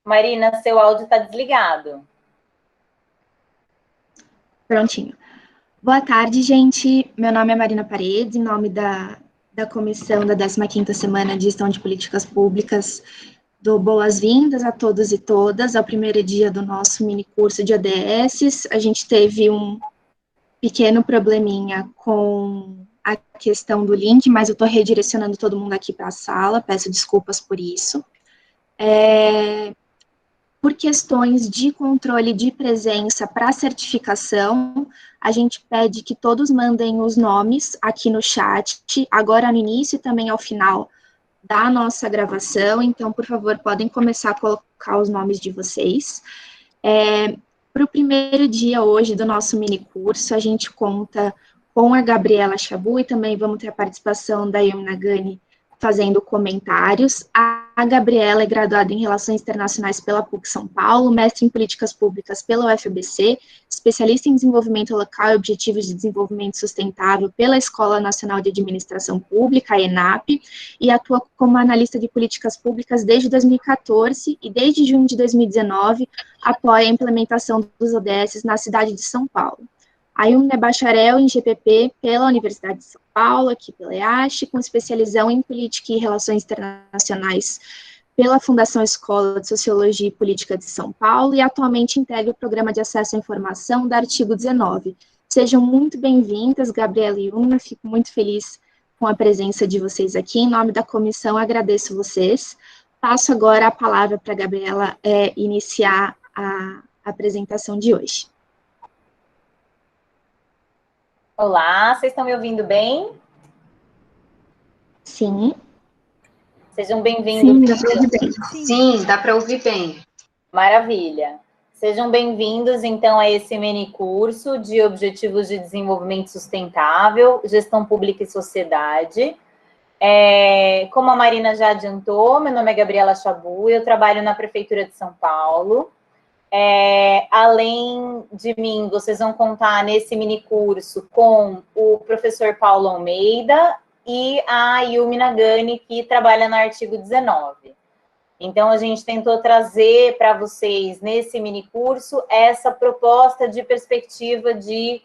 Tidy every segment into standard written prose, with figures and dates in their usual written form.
Marina, seu áudio está desligado. Prontinho. Boa tarde, gente. Meu nome é Marina Paredes, em nome da comissão da 15ª Semana de Gestão de Políticas Públicas. Dou boas-vindas a todos e todas ao primeiro dia do nosso mini curso de ODS. A gente teve um pequeno probleminha com a questão do link, mas eu estou redirecionando todo mundo aqui para a sala, peço desculpas por isso. Por questões de controle de presença para certificação, a gente pede que todos mandem os nomes aqui no chat, agora no início e também ao final da nossa gravação, então, por favor, podem começar a colocar os nomes de vocês. Para o primeiro dia hoje do nosso mini curso, a gente conta com a Gabriela Chabu e também vamos ter a participação da Yumna Gani fazendo comentários. A Gabriela é graduada em Relações Internacionais pela PUC São Paulo, mestre em Políticas Públicas pela UFABC, especialista em Desenvolvimento Local e Objetivos de Desenvolvimento Sustentável pela Escola Nacional de Administração Pública, a ENAP, e atua como analista de políticas públicas desde 2014 e desde junho de 2019 apoia a implementação dos ODS na cidade de São Paulo. A Yumna é bacharel em GPP pela Universidade de São Paulo, aqui pela EASH, com especialização em Política e Relações Internacionais pela Fundação Escola de Sociologia e Política de São Paulo e atualmente integra o Programa de Acesso à Informação da Artigo 19. Sejam muito bem-vindas, Gabriela e Yumna, fico muito feliz com a presença de vocês aqui. Em nome da comissão, agradeço vocês. Passo agora a palavra para a Gabriela iniciar a apresentação de hoje. Olá, vocês estão me ouvindo bem? Sim. Sejam bem-vindos. Sim, dá para ouvir bem. Sim, dá para ouvir bem. Maravilha. Sejam bem-vindos, então, a esse mini curso de Objetivos de Desenvolvimento Sustentável, Gestão Pública e Sociedade. Como a Marina já adiantou, meu nome é Gabriela Chabu, eu trabalho na Prefeitura de São Paulo. Além de mim, vocês vão contar nesse mini curso com o professor Paulo Almeida e a Yumna Gani, que trabalha no artigo 19. Então, a gente tentou trazer para vocês, nesse mini curso, essa proposta de perspectiva de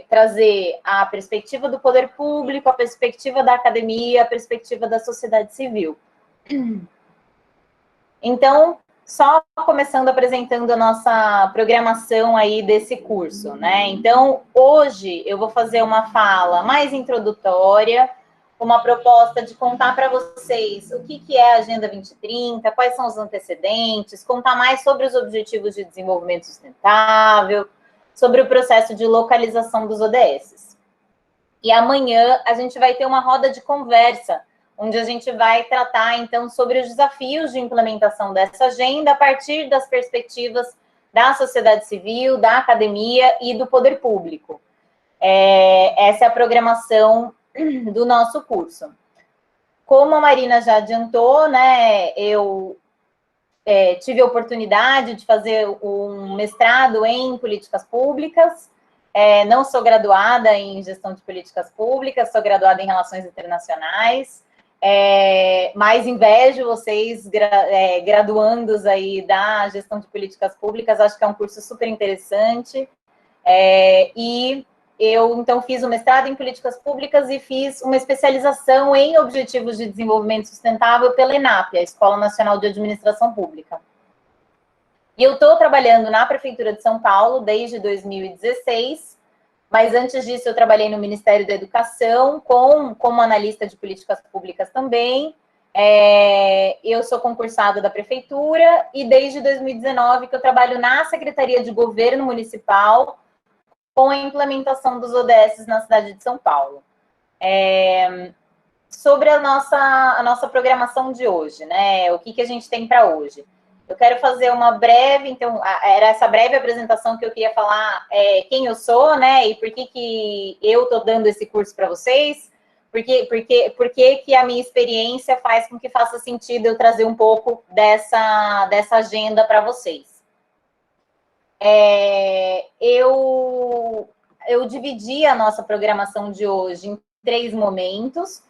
trazer a perspectiva do poder público, a perspectiva da academia, a perspectiva da sociedade civil. Então, só começando apresentando a nossa programação aí desse curso, né? Então, hoje eu vou fazer uma fala mais introdutória, uma proposta de contar para vocês o que é a Agenda 2030, quais são os antecedentes, contar mais sobre os Objetivos de Desenvolvimento Sustentável, sobre o processo de localização dos ODS. E amanhã a gente vai ter uma roda de conversa, onde a gente vai tratar, então, sobre os desafios de implementação dessa agenda a partir das perspectivas da sociedade civil, da academia e do poder público. Essa é a programação do nosso curso. Como a Marina já adiantou, né, eu tive a oportunidade de fazer um mestrado em políticas públicas, não sou graduada em gestão de políticas públicas, sou graduada em relações internacionais, mas invejo vocês, graduandos aí da gestão de políticas públicas, acho que é um curso super interessante, e eu, então, fiz o mestrado em políticas públicas e fiz uma especialização em objetivos de desenvolvimento sustentável pela ENAP, a Escola Nacional de Administração Pública. E eu estou trabalhando na Prefeitura de São Paulo desde 2016, mas antes disso eu trabalhei no Ministério da Educação como analista de políticas públicas também. Eu sou concursada da Prefeitura e desde 2019 que eu trabalho na Secretaria de Governo Municipal com a implementação dos ODS na cidade de São Paulo. Sobre a nossa programação de hoje, né? O que a gente tem para hoje? Eu quero fazer uma breve, então, era essa breve apresentação que eu queria falar quem eu sou, né? E por que eu estou dando esse curso para vocês, por que a minha experiência faz com que faça sentido eu trazer um pouco dessa agenda para vocês. Eu dividi a nossa programação de hoje em 3 momentos.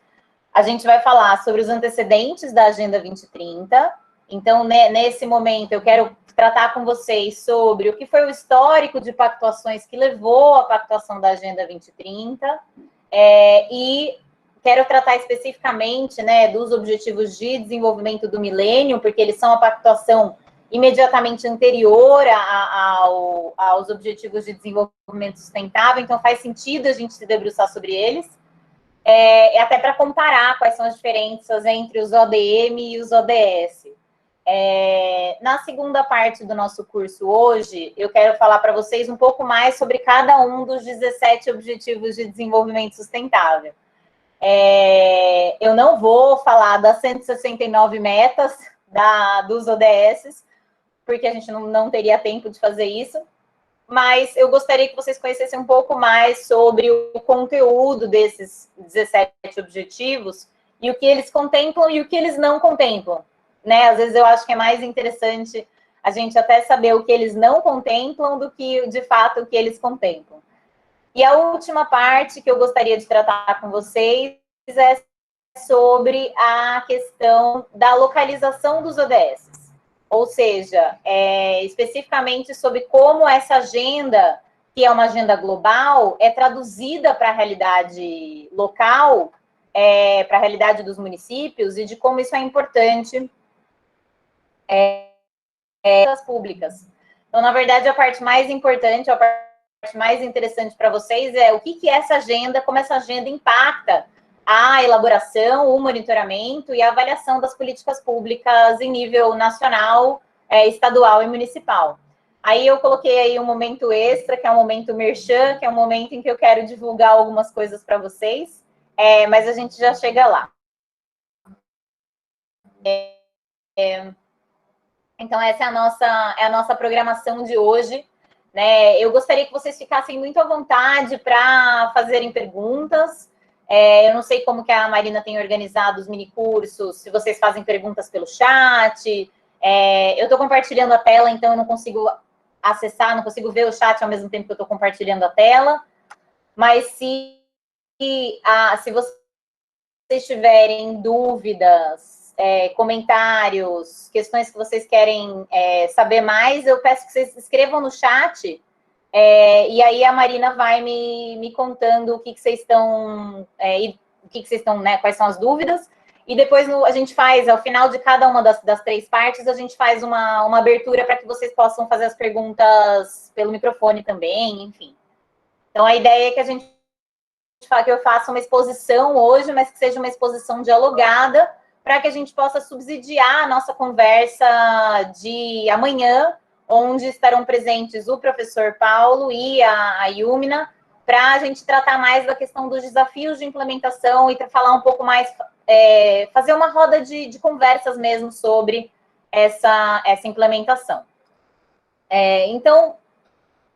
A gente vai falar sobre os antecedentes da Agenda 2030, Então, nesse momento, eu quero tratar com vocês sobre o que foi o histórico de pactuações que levou à pactuação da Agenda 2030, e quero tratar especificamente, né, dos Objetivos de Desenvolvimento do Milênio, porque eles são a pactuação imediatamente anterior aos Objetivos de Desenvolvimento Sustentável, então faz sentido a gente se debruçar sobre eles, até para comparar quais são as diferenças entre os ODM e os ODS. Na segunda parte do nosso curso hoje, eu quero falar para vocês um pouco mais sobre cada um dos 17 Objetivos de Desenvolvimento Sustentável. Eu não vou falar das 169 metas dos ODS, porque a gente não teria tempo de fazer isso, mas eu gostaria que vocês conhecessem um pouco mais sobre o conteúdo desses 17 objetivos e o que eles contemplam e o que eles não contemplam, né? Às vezes eu acho que é mais interessante a gente até saber o que eles não contemplam do que, de fato, o que eles contemplam. E a última parte que eu gostaria de tratar com vocês é sobre a questão da localização dos ODS. Ou seja, especificamente sobre como essa agenda, que é uma agenda global, é traduzida para a realidade local, para a realidade dos municípios, e de como isso é importante das públicas. Então, na verdade, a parte mais importante, a parte mais interessante para vocês é o que é essa agenda, como essa agenda impacta a elaboração, o monitoramento e a avaliação das políticas públicas em nível nacional, estadual e municipal. Aí eu coloquei aí um momento extra, que é um momento merchan, que é um momento em que eu quero divulgar algumas coisas para vocês, mas a gente já chega lá. Então, essa é a nossa programação de hoje, né? Eu gostaria que vocês ficassem muito à vontade para fazerem perguntas. Eu não sei como que a Marina tem organizado os minicursos, se vocês fazem perguntas pelo chat. Eu estou compartilhando a tela, então eu não consigo acessar, não consigo ver o chat ao mesmo tempo que eu estou compartilhando a tela. Mas se vocês tiverem dúvidas, comentários, questões que vocês querem saber mais, eu peço que vocês escrevam no chat, e aí a Marina vai me contando o que vocês estão, né, quais são as dúvidas, e depois a gente faz, ao final de cada uma das 3 partes, a gente faz uma abertura para que vocês possam fazer as perguntas pelo microfone também, enfim. Então, a ideia é que eu faça uma exposição hoje, mas que seja uma exposição dialogada, para que a gente possa subsidiar a nossa conversa de amanhã, onde estarão presentes o professor Paulo e a Yumina, para a gente tratar mais da questão dos desafios de implementação e falar um pouco mais, fazer uma roda de conversas mesmo sobre essa implementação. Então,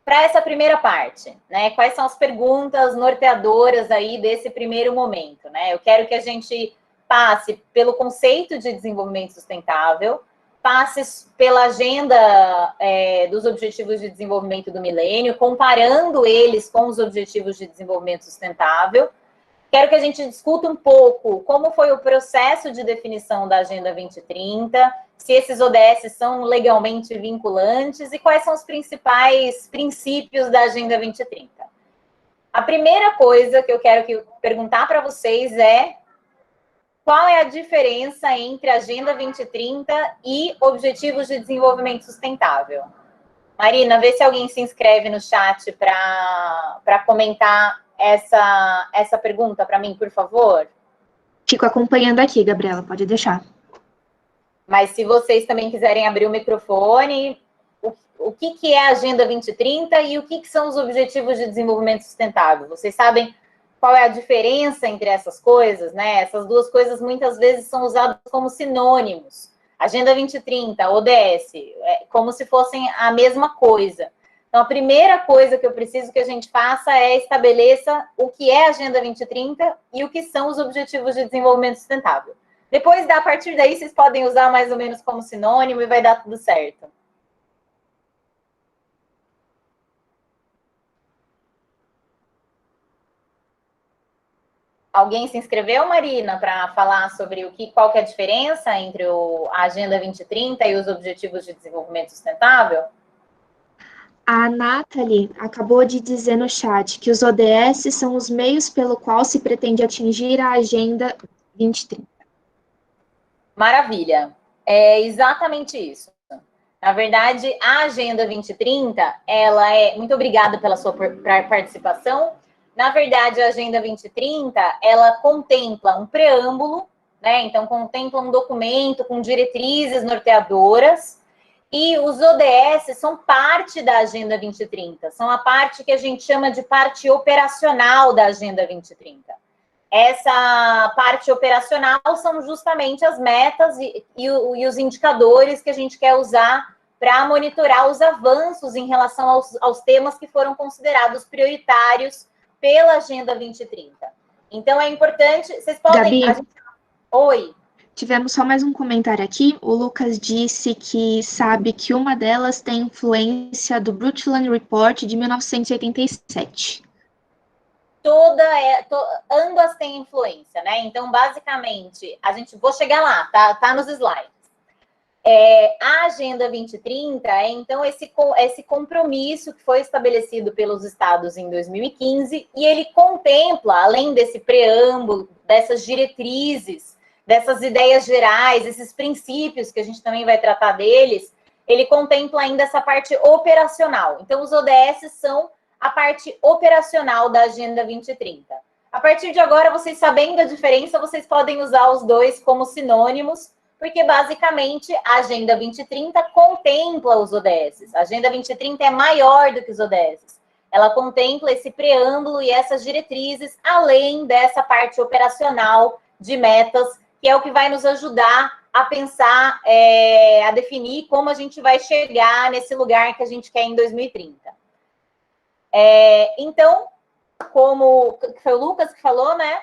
para essa primeira parte, né? Quais são as perguntas norteadoras aí desse primeiro momento, né? Eu quero que a gente passe pelo conceito de desenvolvimento sustentável, passe pela agenda dos Objetivos de Desenvolvimento do Milênio, comparando eles com os Objetivos de Desenvolvimento Sustentável. Quero que a gente discuta um pouco como foi o processo de definição da Agenda 2030, se esses ODS são legalmente vinculantes e quais são os principais princípios da Agenda 2030. A primeira coisa que eu quero perguntar para vocês é qual é a diferença entre Agenda 2030 e Objetivos de Desenvolvimento Sustentável? Marina, vê se alguém se inscreve no chat para comentar essa pergunta para mim, por favor. Fico acompanhando aqui, Gabriela, pode deixar. Mas se vocês também quiserem abrir o microfone, o que é a Agenda 2030 e o que são os Objetivos de Desenvolvimento Sustentável? Vocês sabem qual é a diferença entre essas coisas, né? Essas duas coisas muitas vezes são usadas como sinônimos. Agenda 2030, ODS, como se fossem a mesma coisa. Então, a primeira coisa que eu preciso que a gente faça é estabeleça o que é a Agenda 2030 e o que são os Objetivos de Desenvolvimento Sustentável. Depois, a partir daí, vocês podem usar mais ou menos como sinônimo e vai dar tudo certo. Alguém se inscreveu, Marina, para falar sobre qual que é a diferença entre a Agenda 2030 e os Objetivos de Desenvolvimento Sustentável? A Nathalie acabou de dizer no chat que os ODS são os meios pelo qual se pretende atingir a Agenda 2030. Maravilha. É exatamente isso. Na verdade, a Agenda 2030, ela é... Muito obrigada pela sua participação. Na verdade, a Agenda 2030, ela contempla um preâmbulo, né? Então, contempla um documento com diretrizes norteadoras, e os ODS são parte da Agenda 2030, são a parte que a gente chama de parte operacional da Agenda 2030. Essa parte operacional são justamente as metas e os indicadores que a gente quer usar para monitorar os avanços em relação aos temas que foram considerados prioritários pela Agenda 2030. Então, é importante... Vocês podem... Gabi, Oi. tivemos só mais um comentário aqui. O Lucas disse que sabe que uma delas tem influência do Brundtland Report de 1987. Ambas têm influência, né? Então, basicamente, vou chegar lá, tá nos slides. A Agenda 2030 é, então, esse compromisso que foi estabelecido pelos estados em 2015, e ele contempla, além desse preâmbulo, dessas diretrizes, dessas ideias gerais, esses princípios, que a gente também vai tratar deles, ele contempla ainda essa parte operacional. Então, os ODS são a parte operacional da Agenda 2030. A partir de agora, vocês sabendo a diferença, vocês podem usar os dois como sinônimos, porque, basicamente, a Agenda 2030 contempla os ODS. A Agenda 2030 é maior do que os ODS. Ela contempla esse preâmbulo e essas diretrizes, além dessa parte operacional de metas, que é o que vai nos ajudar a pensar, a definir como a gente vai chegar nesse lugar que a gente quer em 2030. Então, como foi o Lucas que falou, né?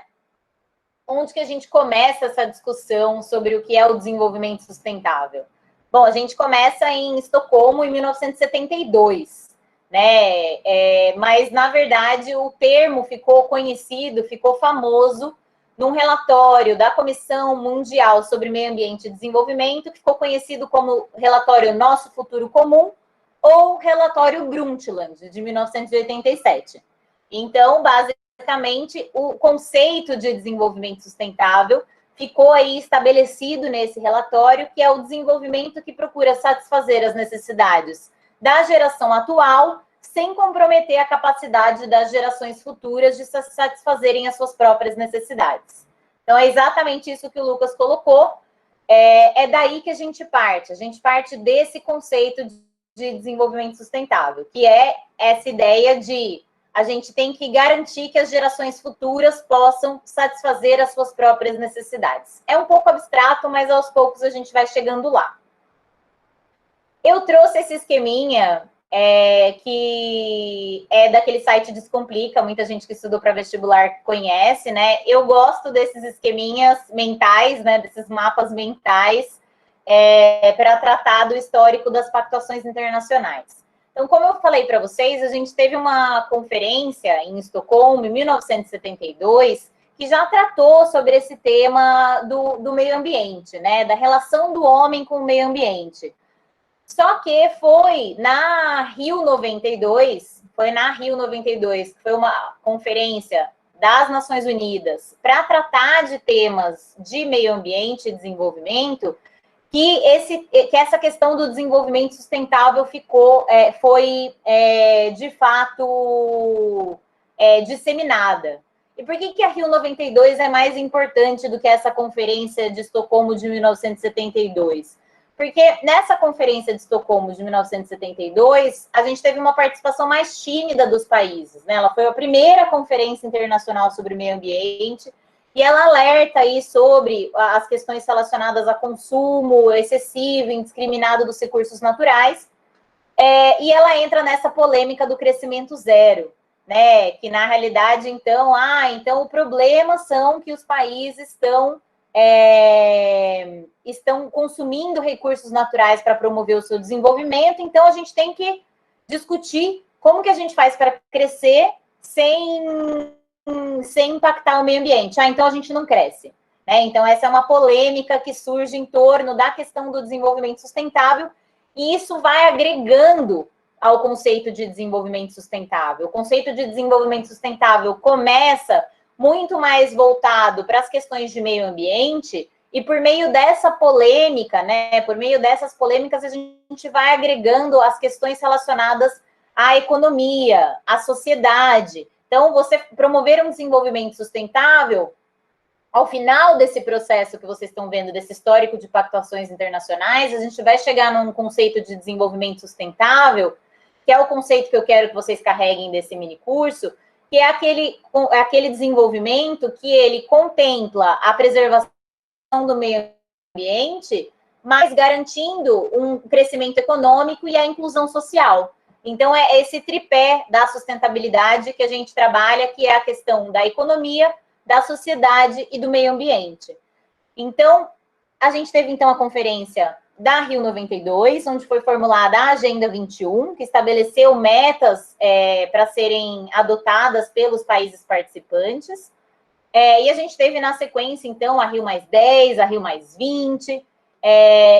Onde que a gente começa essa discussão sobre o que é o desenvolvimento sustentável? Bom, a gente começa em Estocolmo, em 1972, né? Mas, na verdade, o termo ficou conhecido, ficou famoso num relatório da Comissão Mundial sobre Meio Ambiente e Desenvolvimento, que ficou conhecido como relatório Nosso Futuro Comum, ou relatório Brundtland, de 1987. Então, basicamente, o conceito de desenvolvimento sustentável ficou aí estabelecido nesse relatório, que é o desenvolvimento que procura satisfazer as necessidades da geração atual, sem comprometer a capacidade das gerações futuras de satisfazerem as suas próprias necessidades. Então, é exatamente isso que o Lucas colocou. É daí que a gente parte desse conceito de desenvolvimento sustentável, que é essa ideia de a gente tem que garantir que as gerações futuras possam satisfazer as suas próprias necessidades. É um pouco abstrato, mas aos poucos a gente vai chegando lá. Eu trouxe esse esqueminha, que é daquele site Descomplica, muita gente que estudou para vestibular conhece, né? Eu gosto desses esqueminhas mentais, né? Desses mapas mentais, para tratar do histórico das pactuações internacionais. Então, como eu falei para vocês, a gente teve uma conferência em Estocolmo, em 1972, que já tratou sobre esse tema do meio ambiente, né? Da relação do homem com o meio ambiente. Só que foi na Rio 92, que foi uma conferência das Nações Unidas para tratar de temas de meio ambiente e desenvolvimento, que essa questão do desenvolvimento sustentável foi de fato disseminada. E por que a Rio 92 é mais importante do que essa conferência de Estocolmo de 1972? Porque nessa conferência de Estocolmo de 1972, a gente teve uma participação mais tímida dos países, né? Ela foi a primeira conferência internacional sobre meio ambiente, e ela alerta aí sobre as questões relacionadas a consumo excessivo, indiscriminado dos recursos naturais, e ela entra nessa polêmica do crescimento zero, né? Que na realidade, então o problema são que os países estão consumindo recursos naturais para promover o seu desenvolvimento, então a gente tem que discutir como que a gente faz para crescer sem sem impactar o meio ambiente. Ah, então a gente não cresce. Né? Então, essa é uma polêmica que surge em torno da questão do desenvolvimento sustentável, e isso vai agregando ao conceito de desenvolvimento sustentável. O conceito de desenvolvimento sustentável começa muito mais voltado para as questões de meio ambiente, e por meio dessa polêmica, né, por meio dessas polêmicas, a gente vai agregando as questões relacionadas à economia, à sociedade. Então, você promover um desenvolvimento sustentável, ao final desse processo que vocês estão vendo, desse histórico de pactuações internacionais, a gente vai chegar num conceito de desenvolvimento sustentável, que é o conceito que eu quero que vocês carreguem desse mini curso, que é aquele desenvolvimento que ele contempla a preservação do meio ambiente, mas garantindo um crescimento econômico e a inclusão social. Então, é esse tripé da sustentabilidade que a gente trabalha, que é a questão da economia, da sociedade e do meio ambiente. Então, a gente teve, então, a conferência da Rio 92, onde foi formulada a Agenda 21, que estabeleceu metas para serem adotadas pelos países participantes. E a gente teve, na sequência, então, a Rio +10, a Rio +20,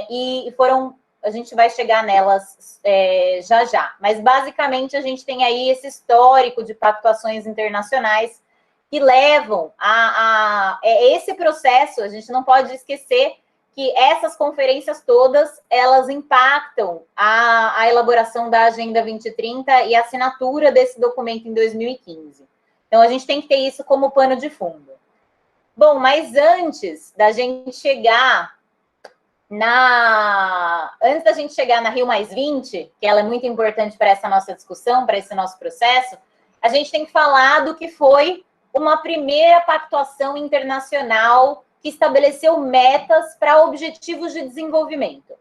e a gente vai chegar nelas já já. Mas, basicamente, a gente tem aí esse histórico de pactuações internacionais que levam a esse processo. A gente não pode esquecer que essas conferências todas, elas impactam a elaboração da Agenda 2030 e a assinatura desse documento em 2015. Então, a gente tem que ter isso como pano de fundo. Bom, mas antes da gente chegar na Rio +20, que ela é muito importante para essa nossa discussão, para esse nosso processo, a gente tem que falar do que foi uma primeira pactuação internacional que estabeleceu metas para objetivos de desenvolvimento.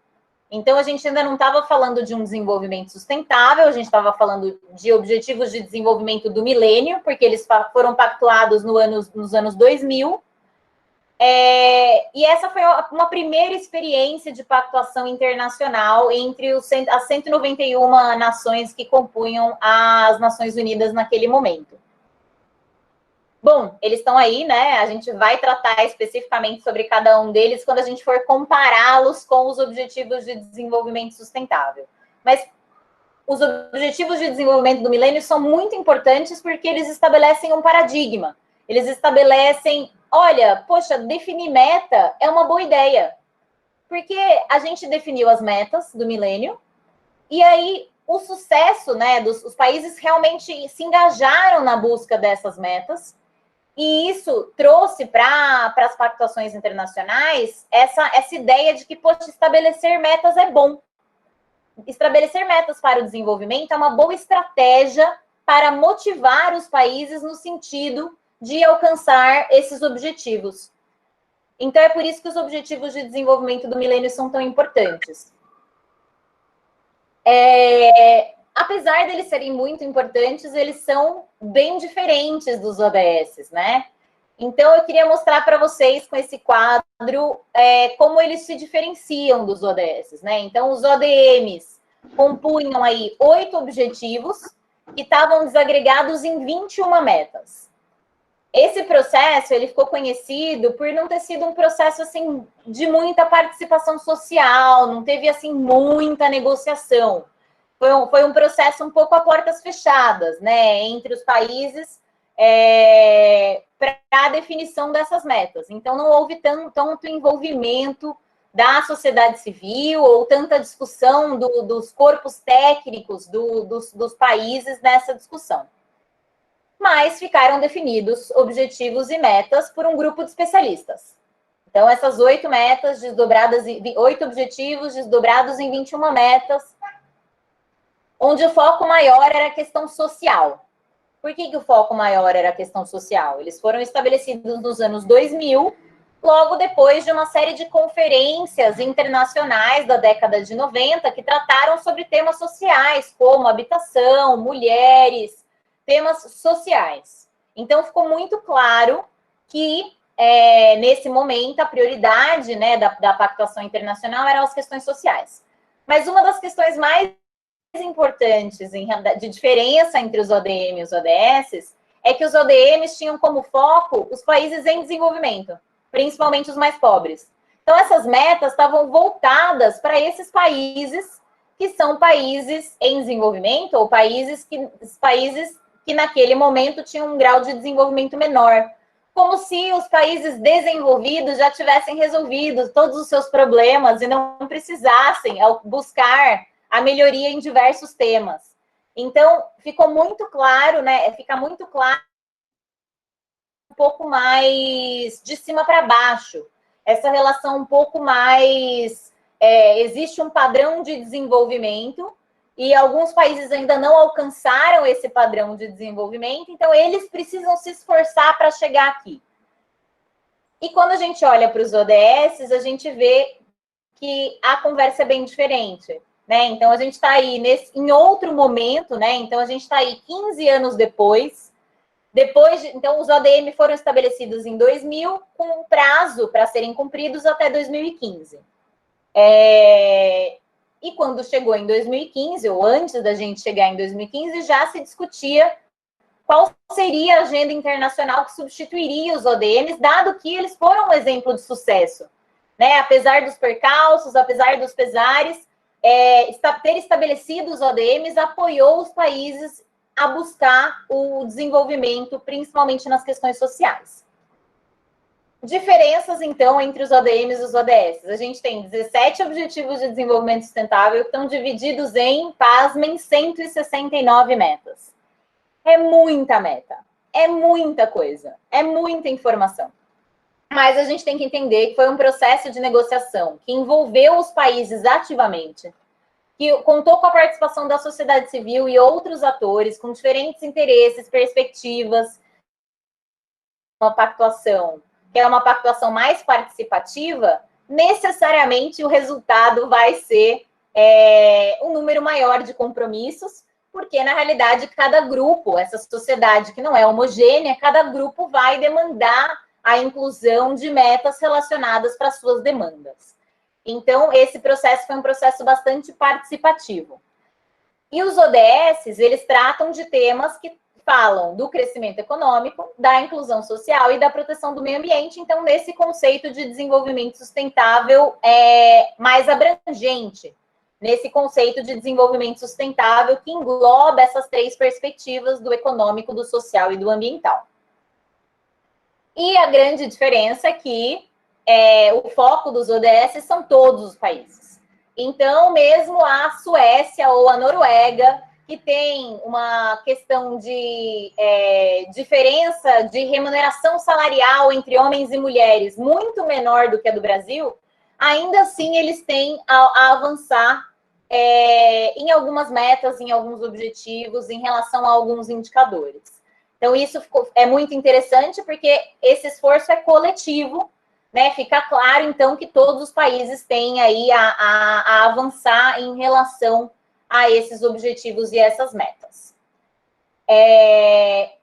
Então, a gente ainda não estava falando de um desenvolvimento sustentável, a gente estava falando de objetivos de desenvolvimento do milênio, porque eles foram pactuados nos anos 2000, e essa foi uma primeira experiência de pactuação internacional entre as 191 nações que compunham as Nações Unidas naquele momento. Bom, eles estão aí, né? A gente vai tratar especificamente sobre cada um deles quando a gente for compará-los com os Objetivos de Desenvolvimento Sustentável. Mas os Objetivos de Desenvolvimento do Milênio são muito importantes porque eles estabelecem um paradigma. Eles estabelecem, olha, poxa, definir meta é uma boa ideia. Porque a gente definiu as metas do milênio e aí o sucesso, né, os países realmente se engajaram na busca dessas metas. E isso trouxe para as pactuações internacionais essa ideia de que, poxa, estabelecer metas é bom. Estabelecer metas para o desenvolvimento é uma boa estratégia para motivar os países no sentido de alcançar esses objetivos. Então, é por isso que os objetivos de desenvolvimento do milênio são tão importantes. Apesar deles serem muito importantes, eles são bem diferentes dos ODS, né? Então, eu queria mostrar para vocês com esse quadro como eles se diferenciam dos ODS, né? Então, os ODMs compunham aí 8 objetivos que estavam desagregados em 21 metas. Esse processo, ele ficou conhecido por não ter sido um processo, assim, de muita participação social, não teve, assim, muita negociação. Foi um processo um pouco a portas fechadas, né, entre os países para a definição dessas metas. Então, não houve tanto envolvimento da sociedade civil ou tanta discussão dos corpos técnicos dos países nessa discussão. Mas ficaram definidos objetivos e metas por um grupo de especialistas. Então, essas 8 metas desdobradas, 8 objetivos desdobrados em 21 metas, onde o foco maior era a questão social. Por que o foco maior era a questão social? Eles foram estabelecidos nos anos 2000, logo depois de uma série de conferências internacionais da década de 90, que trataram sobre temas sociais, como habitação, mulheres, temas sociais. Então, ficou muito claro que, nesse momento, a prioridade, né, da pactuação internacional eram as questões sociais. Mas uma das questões mais importantes de diferença entre os ODM e os ODS é que os ODMs tinham como foco os países em desenvolvimento, principalmente os mais pobres. Então, essas metas estavam voltadas para esses países que são países em desenvolvimento ou países que naquele momento tinham um grau de desenvolvimento menor. Como se os países desenvolvidos já tivessem resolvido todos os seus problemas e não precisassem buscar a melhoria em diversos temas. Então, ficou muito claro, né? Fica muito claro um pouco mais de cima para baixo. Essa relação um pouco mais... existe um padrão de desenvolvimento e alguns países ainda não alcançaram esse padrão de desenvolvimento, então eles precisam se esforçar para chegar aqui. E quando a gente olha para os ODS, a gente vê que a conversa é bem diferente, né? Então, a gente está aí em outro momento, né? Então, a gente está aí 15 anos depois. Então, os ODM foram estabelecidos em 2000, com um prazo para serem cumpridos até 2015. E quando chegou em 2015, ou antes da gente chegar em 2015, já se discutia qual seria a agenda internacional que substituiria os ODMs, dado que eles foram um exemplo de sucesso. Né? Apesar dos percalços, apesar dos pesares, ter estabelecido os ODMs apoiou os países a buscar o desenvolvimento, principalmente nas questões sociais. Diferenças, então, entre os ODMs e os ODS. A gente tem 17 Objetivos de Desenvolvimento Sustentável que estão divididos em, pasmem, 169 metas. É muita meta, é muita coisa, é muita informação. Mas a gente tem que entender que foi um processo de negociação que envolveu os países ativamente, que contou com a participação da sociedade civil e outros atores com diferentes interesses, perspectivas. Uma pactuação que é uma pactuação mais participativa, necessariamente o resultado vai ser um número maior de compromissos, porque, na realidade, cada grupo, essa sociedade que não é homogênea, cada grupo vai demandar a inclusão de metas relacionadas para suas demandas. Então, esse processo foi um processo bastante participativo. E os ODS, eles tratam de temas que falam do crescimento econômico, da inclusão social e da proteção do meio ambiente, então, nesse conceito de desenvolvimento sustentável mais abrangente, nesse conceito de desenvolvimento sustentável que engloba essas três perspectivas do econômico, do social e do ambiental. E a grande diferença é que o foco dos ODS são todos os países. Então, mesmo a Suécia ou a Noruega, que tem uma questão de diferença de remuneração salarial entre homens e mulheres muito menor do que a do Brasil, ainda assim eles têm a avançar em algumas metas, em alguns objetivos, em relação a alguns indicadores. Então, isso é muito interessante, porque esse esforço é coletivo, né? Fica claro, então, que todos os países têm aí a avançar em relação a esses objetivos e essas metas.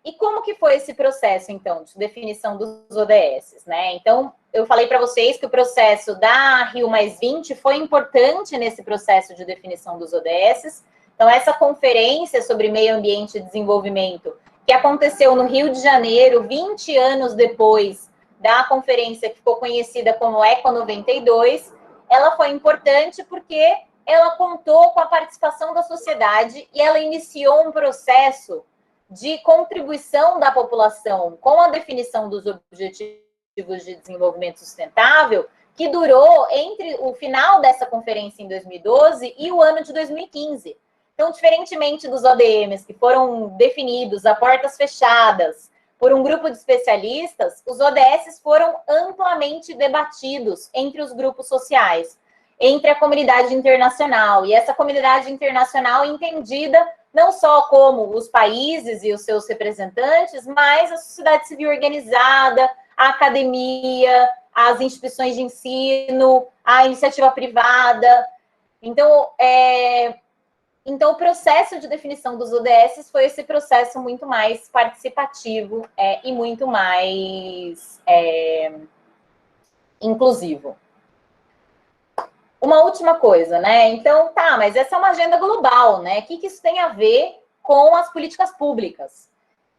E como que foi esse processo, então, de definição dos ODS, né? Então, eu falei para vocês que o processo da Rio+20 foi importante nesse processo de definição dos ODS. Então, essa conferência sobre meio ambiente e desenvolvimento, que aconteceu no Rio de Janeiro, 20 anos depois da conferência que ficou conhecida como Eco 92, ela foi importante porque ela contou com a participação da sociedade e ela iniciou um processo de contribuição da população com a definição dos Objetivos de Desenvolvimento Sustentável, que durou entre o final dessa conferência em 2012 e o ano de 2015. Então, diferentemente dos ODMs, que foram definidos a portas fechadas por um grupo de especialistas, os ODS foram amplamente debatidos entre os grupos sociais, entre a comunidade internacional, e essa comunidade internacional entendida não só como os países e os seus representantes, mas a sociedade civil organizada, a academia, as instituições de ensino, a iniciativa privada. Então, o processo de definição dos ODS foi esse processo muito mais participativo e muito mais inclusivo. Uma última coisa, né? Então, tá, mas essa é uma agenda global, né? O que isso tem a ver com as políticas públicas?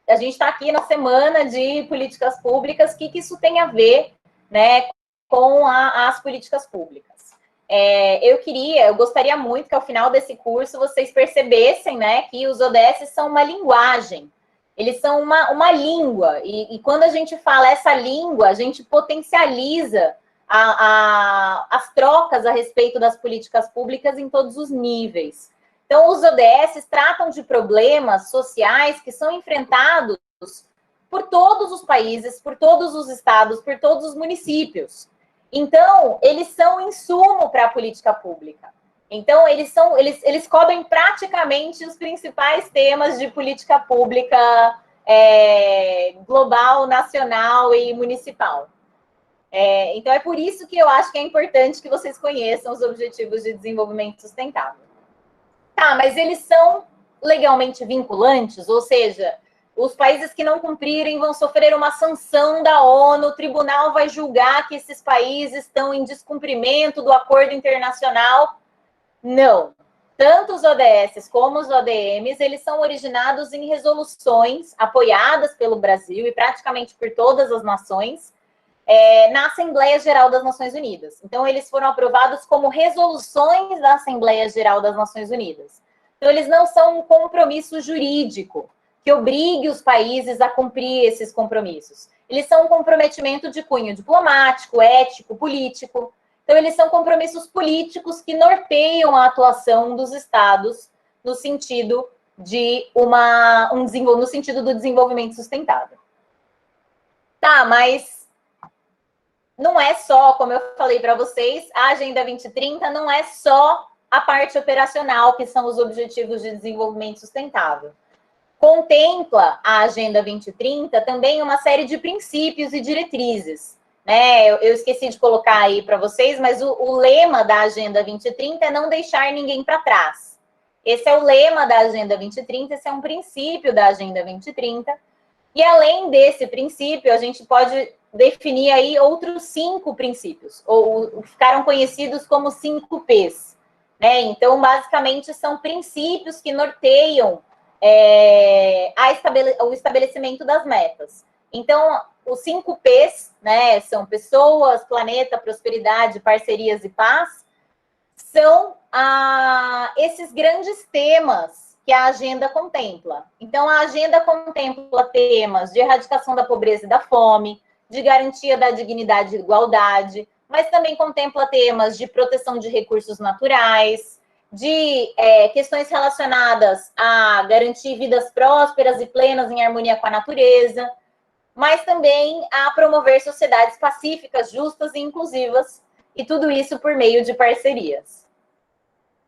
a gente está aqui na semana de políticas públicas, o que isso tem a ver, né, com as políticas públicas. Eu gostaria muito que ao final desse curso vocês percebessem, né, que os ODS são uma linguagem, eles são uma língua, e quando a gente fala essa língua, a gente potencializa as trocas a respeito das políticas públicas em todos os níveis. Então, os ODS tratam de problemas sociais que são enfrentados por todos os países, por todos os estados, por todos os municípios. Então, eles são insumo para a política pública. Então, eles cobrem praticamente os principais temas de política pública global, nacional e municipal. Então, é por isso que eu acho que é importante que vocês conheçam os Objetivos de Desenvolvimento Sustentável. Tá, mas eles são legalmente vinculantes, ou seja, os países que não cumprirem vão sofrer uma sanção da ONU, o tribunal vai julgar que esses países estão em descumprimento do acordo internacional. Não. Tanto os ODS como os ODMs, eles são originados em resoluções apoiadas pelo Brasil e praticamente por todas as nações, na Assembleia Geral das Nações Unidas. Então, eles foram aprovados como resoluções da Assembleia Geral das Nações Unidas. Então, eles não são um compromisso jurídico que obrigue os países a cumprir esses compromissos. Eles são um comprometimento de cunho diplomático, ético, político. Então, eles são compromissos políticos que norteiam a atuação dos estados no sentido de no sentido do desenvolvimento sustentável. Tá, mas não é só, como eu falei para vocês, a Agenda 2030 não é só a parte operacional, que são os Objetivos de Desenvolvimento Sustentável. Contempla a Agenda 2030 também uma série de princípios e diretrizes, né? Eu esqueci de colocar aí para vocês, mas o lema da Agenda 2030 é não deixar ninguém para trás. Esse é o lema da Agenda 2030, esse é um princípio da Agenda 2030. E além desse princípio, a gente pode definir aí outros 5 princípios, ou ficaram conhecidos como 5 P's, né? Então, basicamente, são princípios que norteiam o estabelecimento das metas. Então, os 5 P's, né, são pessoas, planeta, prosperidade, parcerias e paz, são esses grandes temas que a agenda contempla. Então, a agenda contempla temas de erradicação da pobreza e da fome, de garantia da dignidade e igualdade, mas também contempla temas de proteção de recursos naturais, de questões relacionadas a garantir vidas prósperas e plenas em harmonia com a natureza, mas também a promover sociedades pacíficas, justas e inclusivas, e tudo isso por meio de parcerias.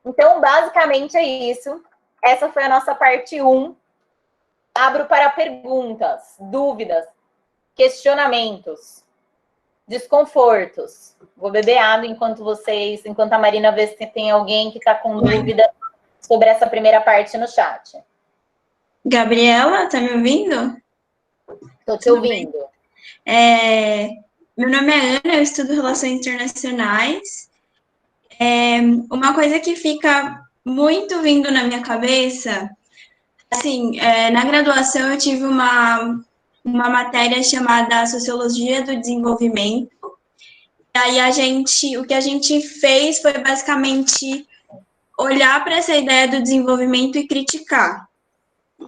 Então, basicamente é isso. Essa foi a nossa parte 1. Abro para perguntas, dúvidas, questionamentos, desconfortos. Vou beber água enquanto a Marina vê se tem alguém que está com dúvida sobre essa primeira parte no chat. Gabriela, tá me ouvindo? Estou te ouvindo. Meu nome é Ana, eu estudo Relações Internacionais. Uma coisa que fica muito vindo na minha cabeça, assim, na graduação eu tive uma matéria chamada Sociologia do Desenvolvimento, e aí o que a gente fez foi basicamente olhar para essa ideia do desenvolvimento e criticar.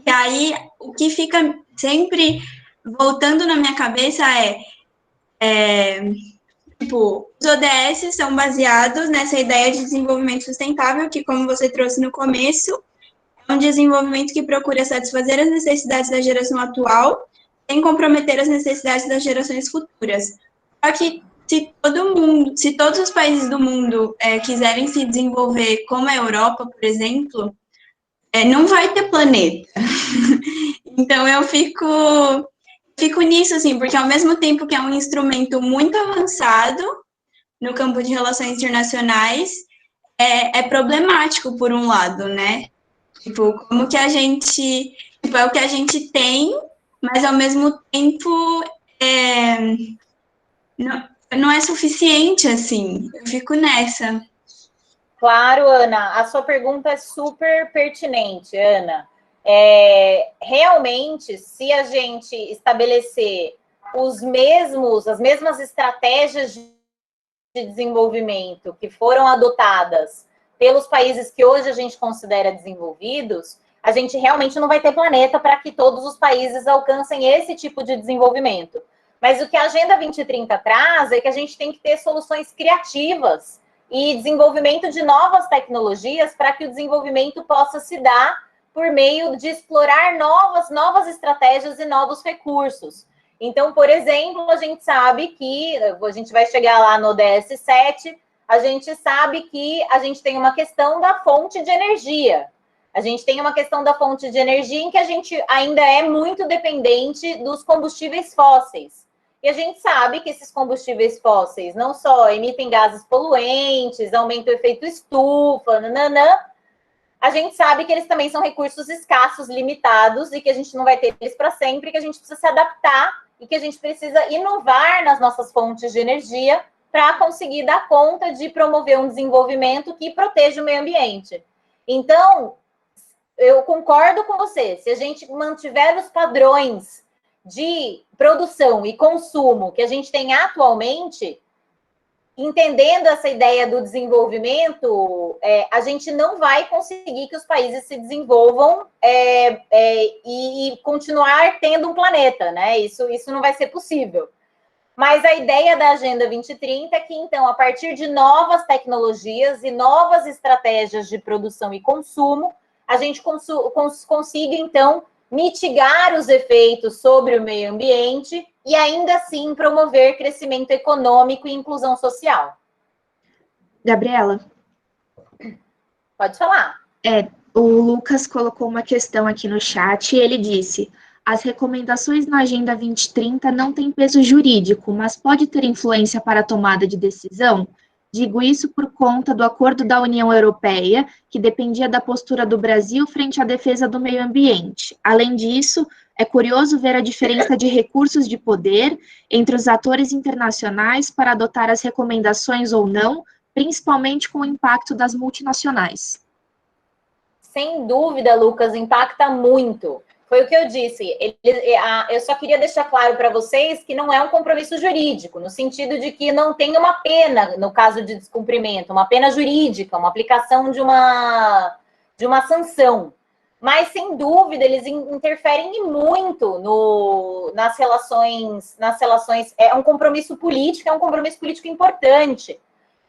E aí, o que fica sempre voltando na minha cabeça tipo, os ODS são baseados nessa ideia de desenvolvimento sustentável, que, como você trouxe no começo, é um desenvolvimento que procura satisfazer as necessidades da geração atual, sem comprometer as necessidades das gerações futuras. Só que se todos os países do mundo quiserem se desenvolver como a Europa, por exemplo, não vai ter planeta. Então, eu fico nisso, assim, porque ao mesmo tempo que é um instrumento muito avançado no campo de relações internacionais, é problemático por um lado, né? Tipo, como que a gente... Tipo, é o que a gente tem, mas ao mesmo tempo não é suficiente, assim. Eu fico nessa. Claro, Ana. A sua pergunta é super pertinente, Ana. realmente, se a gente estabelecer as mesmas estratégias de desenvolvimento que foram adotadas pelos países que hoje a gente considera desenvolvidos, a gente realmente não vai ter planeta para que todos os países alcancem esse tipo de desenvolvimento. Mas o que a Agenda 2030 traz é que a gente tem que ter soluções criativas e desenvolvimento de novas tecnologias para que o desenvolvimento possa se dar por meio de explorar novas estratégias e novos recursos. Então, por exemplo, a gente sabe que, a gente vai chegar lá no ODS 7, a gente sabe que a gente tem uma questão da fonte de energia. A gente tem uma questão da fonte de energia em que a gente ainda é muito dependente dos combustíveis fósseis. E a gente sabe que esses combustíveis fósseis não só emitem gases poluentes, aumentam o efeito estufa, a gente sabe que eles também são recursos escassos, limitados, e que a gente não vai ter eles para sempre, que a gente precisa se adaptar e que a gente precisa inovar nas nossas fontes de energia para conseguir dar conta de promover um desenvolvimento que proteja o meio ambiente. Então, eu concordo com você, se a gente mantiver os padrões de produção e consumo que a gente tem atualmente, entendendo essa ideia do desenvolvimento, a gente não vai conseguir que os países se desenvolvam e continuar tendo um planeta, né? Isso não vai ser possível. Mas a ideia da Agenda 2030 é que, então, a partir de novas tecnologias e novas estratégias de produção e consumo, a gente consiga, então, mitigar os efeitos sobre o meio ambiente e ainda assim promover crescimento econômico e inclusão social. Gabriela? Pode falar. O Lucas colocou uma questão aqui no chat e ele disse: as recomendações na Agenda 2030 não têm peso jurídico, mas pode ter influência para a tomada de decisão? Digo isso por conta do acordo da União Europeia, que dependia da postura do Brasil frente à defesa do meio ambiente. Além disso, é curioso ver a diferença de recursos de poder entre os atores internacionais para adotar as recomendações ou não, principalmente com o impacto das multinacionais. Sem dúvida, Lucas, impacta muito. Foi o que eu disse. Eu só queria deixar claro para vocês que não é um compromisso jurídico, no sentido de que não tem uma pena, no caso de descumprimento, uma pena jurídica, uma aplicação de uma sanção. Mas, sem dúvida, eles interferem muito nas relações. É um compromisso político importante.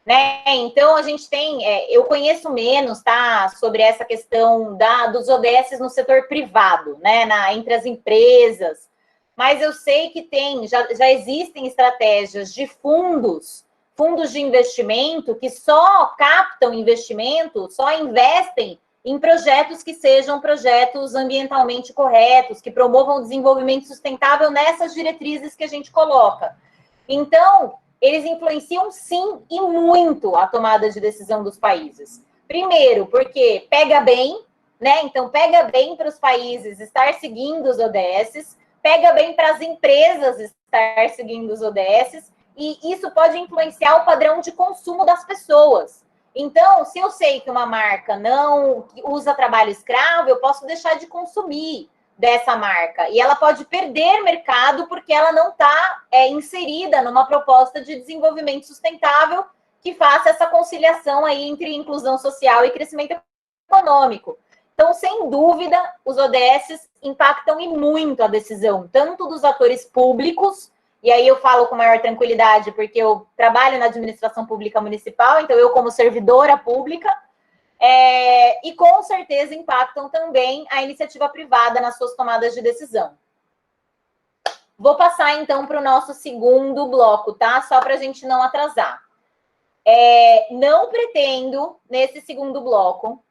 Né? Então, a gente tem, eu conheço menos, tá, sobre essa questão dos ODS no setor privado, né, entre as empresas, mas eu sei que já existem estratégias de fundos de investimento que só captam investimento, só investem em projetos que sejam projetos ambientalmente corretos, que promovam o desenvolvimento sustentável nessas diretrizes que a gente coloca. Então, eles influenciam, sim, e muito a tomada de decisão dos países. Primeiro, porque pega bem, né? Então, pega bem para os países estar seguindo os ODS, pega bem para as empresas estar seguindo os ODS, e isso pode influenciar o padrão de consumo das pessoas. Então, se eu sei que uma marca não usa trabalho escravo, eu posso deixar de consumir dessa marca. E ela pode perder mercado porque ela não está inserida numa proposta de desenvolvimento sustentável que faça essa conciliação aí entre inclusão social e crescimento econômico. Então, sem dúvida, os ODS impactam e muito a decisão, tanto dos atores públicos, e aí eu falo com maior tranquilidade porque eu trabalho na administração pública municipal, então eu como servidora pública, e com certeza impactam também a iniciativa privada nas suas tomadas de decisão. Vou passar, então, para o nosso segundo bloco, tá? Só para a gente não atrasar. Não pretendo, nesse segundo bloco,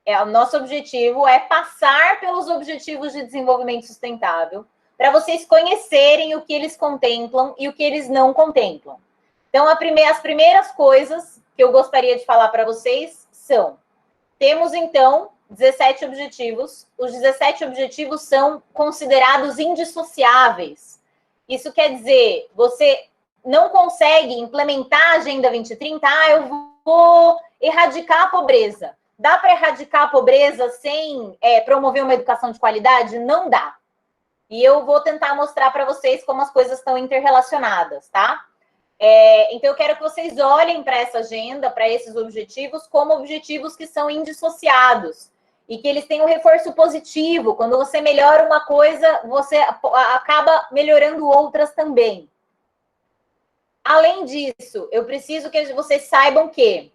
o nosso objetivo é passar pelos objetivos de desenvolvimento sustentável, para vocês conhecerem o que eles contemplam e o que eles não contemplam. Então, as primeiras coisas que eu gostaria de falar para vocês são: temos, então, 17 objetivos. Os 17 objetivos são considerados indissociáveis. Isso quer dizer, você não consegue implementar a Agenda 2030, eu vou erradicar a pobreza. Dá para erradicar a pobreza sem promover uma educação de qualidade? Não dá. E eu vou tentar mostrar para vocês como as coisas estão interrelacionadas, tá? Então, eu quero que vocês olhem para essa agenda, para esses objetivos, como objetivos que são indissociados e que eles têm um reforço positivo. Quando você melhora uma coisa, você acaba melhorando outras também. Além disso, eu preciso que vocês saibam que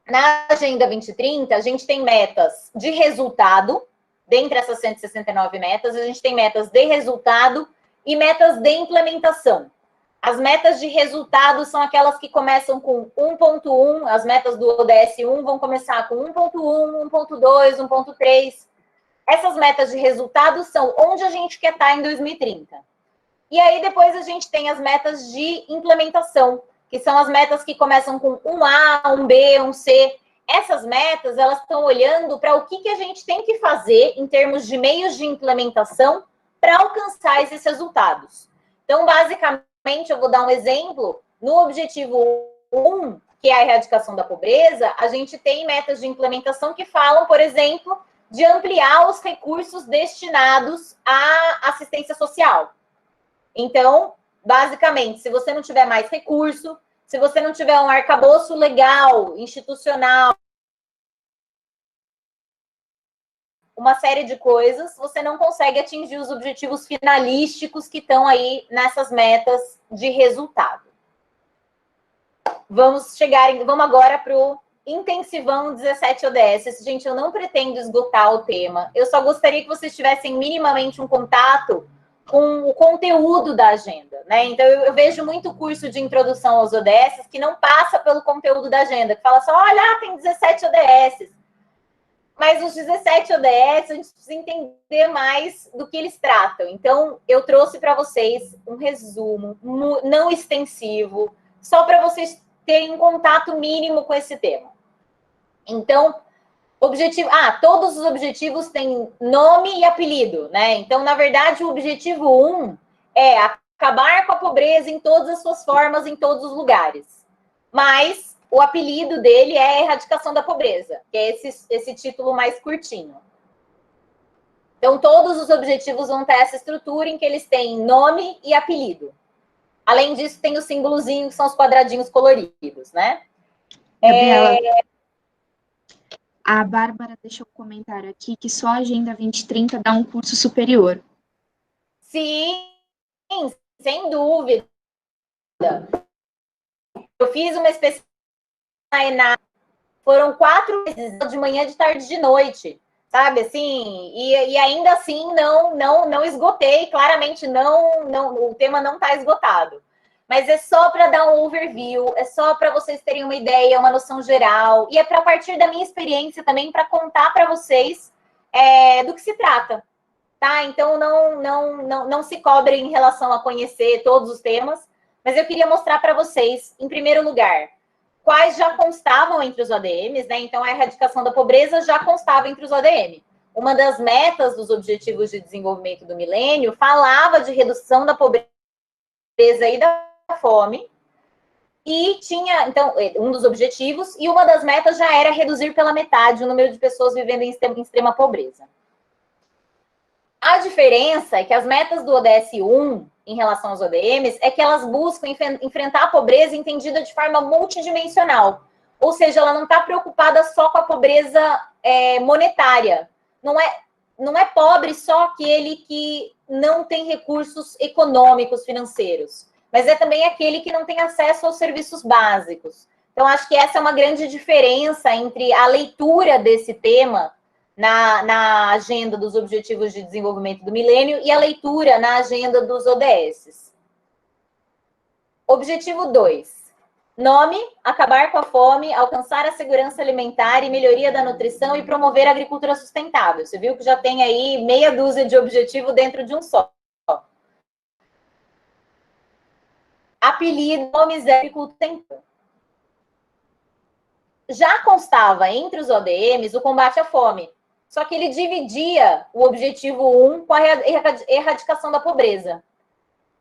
na Agenda 2030, a gente tem metas de resultado. Dentre essas 169 metas, a gente tem metas de resultado e metas de implementação. As metas de resultado são aquelas que começam com 1.1, as metas do ODS 1 vão começar com 1.1, 1.2, 1.3. Essas metas de resultado são onde a gente quer estar em 2030. E aí, depois, a gente tem as metas de implementação, que são as metas que começam com 1A, 1B, 1C. Essas metas, elas estão olhando para o que a gente tem que fazer em termos de meios de implementação para alcançar esses resultados. Então, basicamente, eu vou dar um exemplo. No objetivo 1, que é a erradicação da pobreza, a gente tem metas de implementação que falam, por exemplo, de ampliar os recursos destinados à assistência social. Então, basicamente, se você não tiver mais recurso, se você não tiver um arcabouço legal, institucional, uma série de coisas, você não consegue atingir os objetivos finalísticos que estão aí nessas metas de resultado. Vamos agora para o intensivão 17 ODS. Gente, eu não pretendo esgotar o tema. Eu só gostaria que vocês tivessem minimamente um contato com o conteúdo da agenda, né? Então, eu vejo muito curso de introdução aos ODS que não passa pelo conteúdo da agenda, que fala só, olha, tem 17 ODS. Mas os 17 ODS, a gente precisa entender mais do que eles tratam. Então, eu trouxe para vocês um resumo não extensivo, só para vocês terem um contato mínimo com esse tema. Então, todos os objetivos têm nome e apelido, né? Então, na verdade, o objetivo 1 é acabar com a pobreza em todas as suas formas, em todos os lugares. Mas o apelido dele é erradicação da pobreza, que é esse título mais curtinho. Então, todos os objetivos vão ter essa estrutura em que eles têm nome e apelido. Além disso, tem o símbolozinho, que são os quadradinhos coloridos, né? Gabriela, a Bárbara deixou um comentário aqui que só a Agenda 2030 dá um curso superior. Sim, sem dúvida. Eu fiz uma especialização na ENA, foram 4 meses, de manhã, de tarde, de noite, sabe, assim, e ainda assim não esgotei, claramente o tema não está esgotado. Mas é só para dar um overview, é só para vocês terem uma ideia, uma noção geral, e é para partir da minha experiência também, para contar para vocês do que se trata, tá? Então, não se cobrem em relação a conhecer todos os temas, mas eu queria mostrar para vocês, em primeiro lugar, quais já constavam entre os ODMs, né? Então, a erradicação da pobreza já constava entre os ODM. Uma das metas dos Objetivos de Desenvolvimento do Milênio falava de redução da pobreza e da fome, e tinha, então, um dos objetivos, e uma das metas já era reduzir pela metade o número de pessoas vivendo em extrema pobreza. A diferença é que as metas do ODS 1, em relação aos ODMs, é que elas buscam enfrentar a pobreza entendida de forma multidimensional, ou seja, ela não está preocupada só com a pobreza monetária. Não é pobre só aquele que não tem recursos econômicos, financeiros, mas é também aquele que não tem acesso aos serviços básicos. Então, acho que essa é uma grande diferença entre a leitura desse tema na agenda dos Objetivos de Desenvolvimento do Milênio e a leitura na agenda dos ODS. Objetivo 2. Nome: acabar com a fome, alcançar a segurança alimentar e melhoria da nutrição e promover a agricultura sustentável. Você viu que já tem aí meia dúzia de objetivos dentro de um só. Apelido: nomes é agricultura. Já constava entre os ODMs o combate à fome, só que ele dividia o objetivo 1 com a erradicação da pobreza.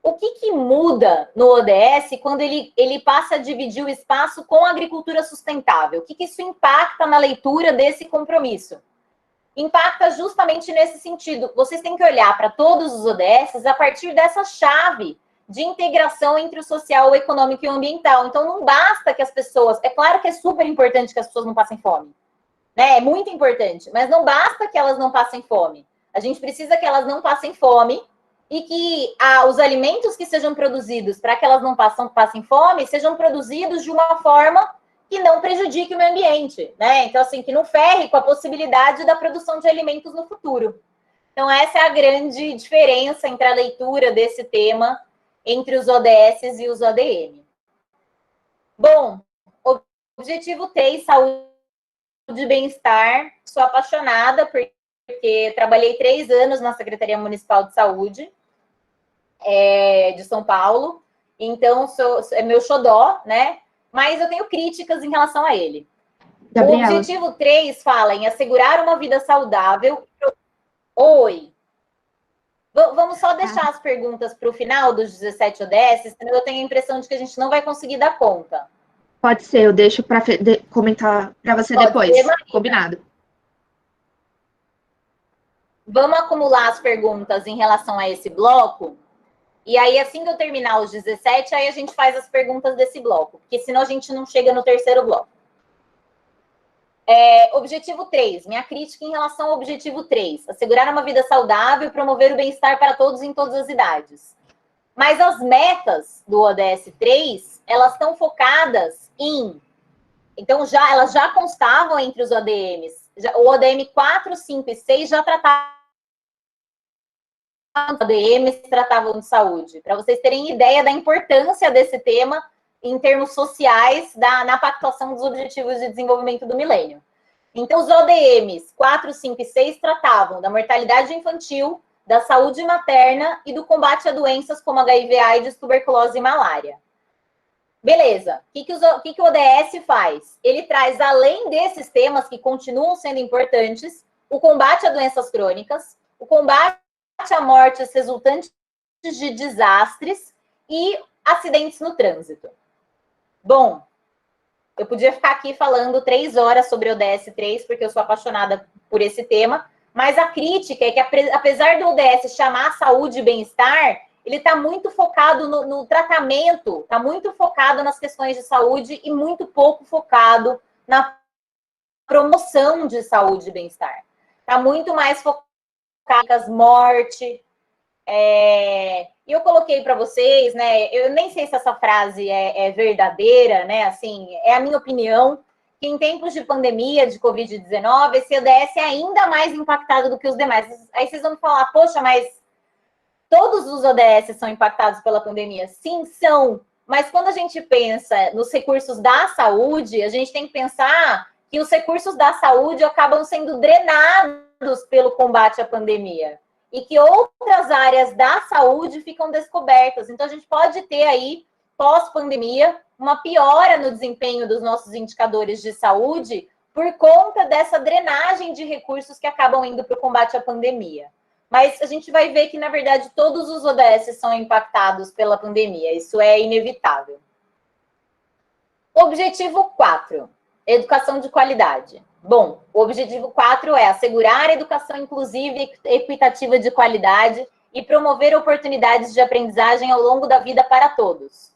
O que muda no ODS quando ele passa a dividir o espaço com a agricultura sustentável? O que isso impacta na leitura desse compromisso? Impacta justamente nesse sentido. Vocês têm que olhar para todos os ODSs a partir dessa chave de integração entre o social, o econômico e o ambiental. Então, não basta que as pessoas... É claro que é super importante que as pessoas não passem fome, né? É muito importante, mas não basta que elas não passem fome. A gente precisa que elas não passem fome e que os alimentos que sejam produzidos para que elas não passem fome sejam produzidos de uma forma que não prejudique o meio ambiente, né? Então, assim, que não ferre com a possibilidade da produção de alimentos no futuro. Então, essa é a grande diferença entre a leitura desse tema entre os ODSs e os ODM. Bom, objetivo 3, saúde e bem-estar. Sou apaixonada porque trabalhei 3 anos na Secretaria Municipal de Saúde de São Paulo, então é meu xodó, né? Mas eu tenho críticas em relação a ele. Gabriela. O objetivo 3 fala em assegurar uma vida saudável. Oi. Vamos só deixar as perguntas para o final dos 17 ODS, senão eu tenho a impressão de que a gente não vai conseguir dar conta. Pode ser, eu deixo para comentar para você depois. Combinado. Vamos acumular as perguntas em relação a esse bloco. E aí, assim que eu terminar os 17, aí a gente faz as perguntas desse bloco, porque senão a gente não chega no terceiro bloco. Objetivo 3, minha crítica em relação ao objetivo 3, assegurar uma vida saudável e promover o bem-estar para todos em todas as idades. Mas as metas do ODS 3, elas estão focadas em... Então, elas já constavam entre os ODMs. O ODM 4, 5 e 6 já tratavam ODMs tratavam de saúde, para vocês terem ideia da importância desse tema em termos sociais na pactuação dos Objetivos de Desenvolvimento do Milênio. Então, os ODMs 4, 5 e 6 tratavam da mortalidade infantil, da saúde materna e do combate a doenças como HIV, AIDS, tuberculose e malária. Beleza. O que o ODS faz? Ele traz, além desses temas que continuam sendo importantes, o combate a doenças crônicas, o combate a mortes resultantes de desastres e acidentes no trânsito. Bom, eu podia ficar aqui falando 3 horas sobre o ODS 3, porque eu sou apaixonada por esse tema, mas a crítica é que, apesar do ODS chamar saúde e bem-estar, ele está muito focado no tratamento, está muito focado nas questões de saúde e muito pouco focado na promoção de saúde e bem-estar. Está muito mais focado morte. E eu coloquei para vocês, né? Eu nem sei se essa frase é verdadeira, né? Assim, é a minha opinião, que em tempos de pandemia, de Covid-19, esse ODS é ainda mais impactado do que os demais. Aí vocês vão falar, poxa, mas todos os ODS são impactados pela pandemia? Sim, são. Mas quando a gente pensa nos recursos da saúde, a gente tem que pensar que os recursos da saúde acabam sendo drenados pelo combate à pandemia e que outras áreas da saúde ficam descobertas. Então, a gente pode ter aí, pós-pandemia, uma piora no desempenho dos nossos indicadores de saúde por conta dessa drenagem de recursos que acabam indo para o combate à pandemia. Mas a gente vai ver que, na verdade, todos os ODS são impactados pela pandemia. Isso é inevitável. Objetivo 4. Educação de qualidade. Bom, o objetivo 4 é assegurar a educação inclusiva e equitativa de qualidade e promover oportunidades de aprendizagem ao longo da vida para todos.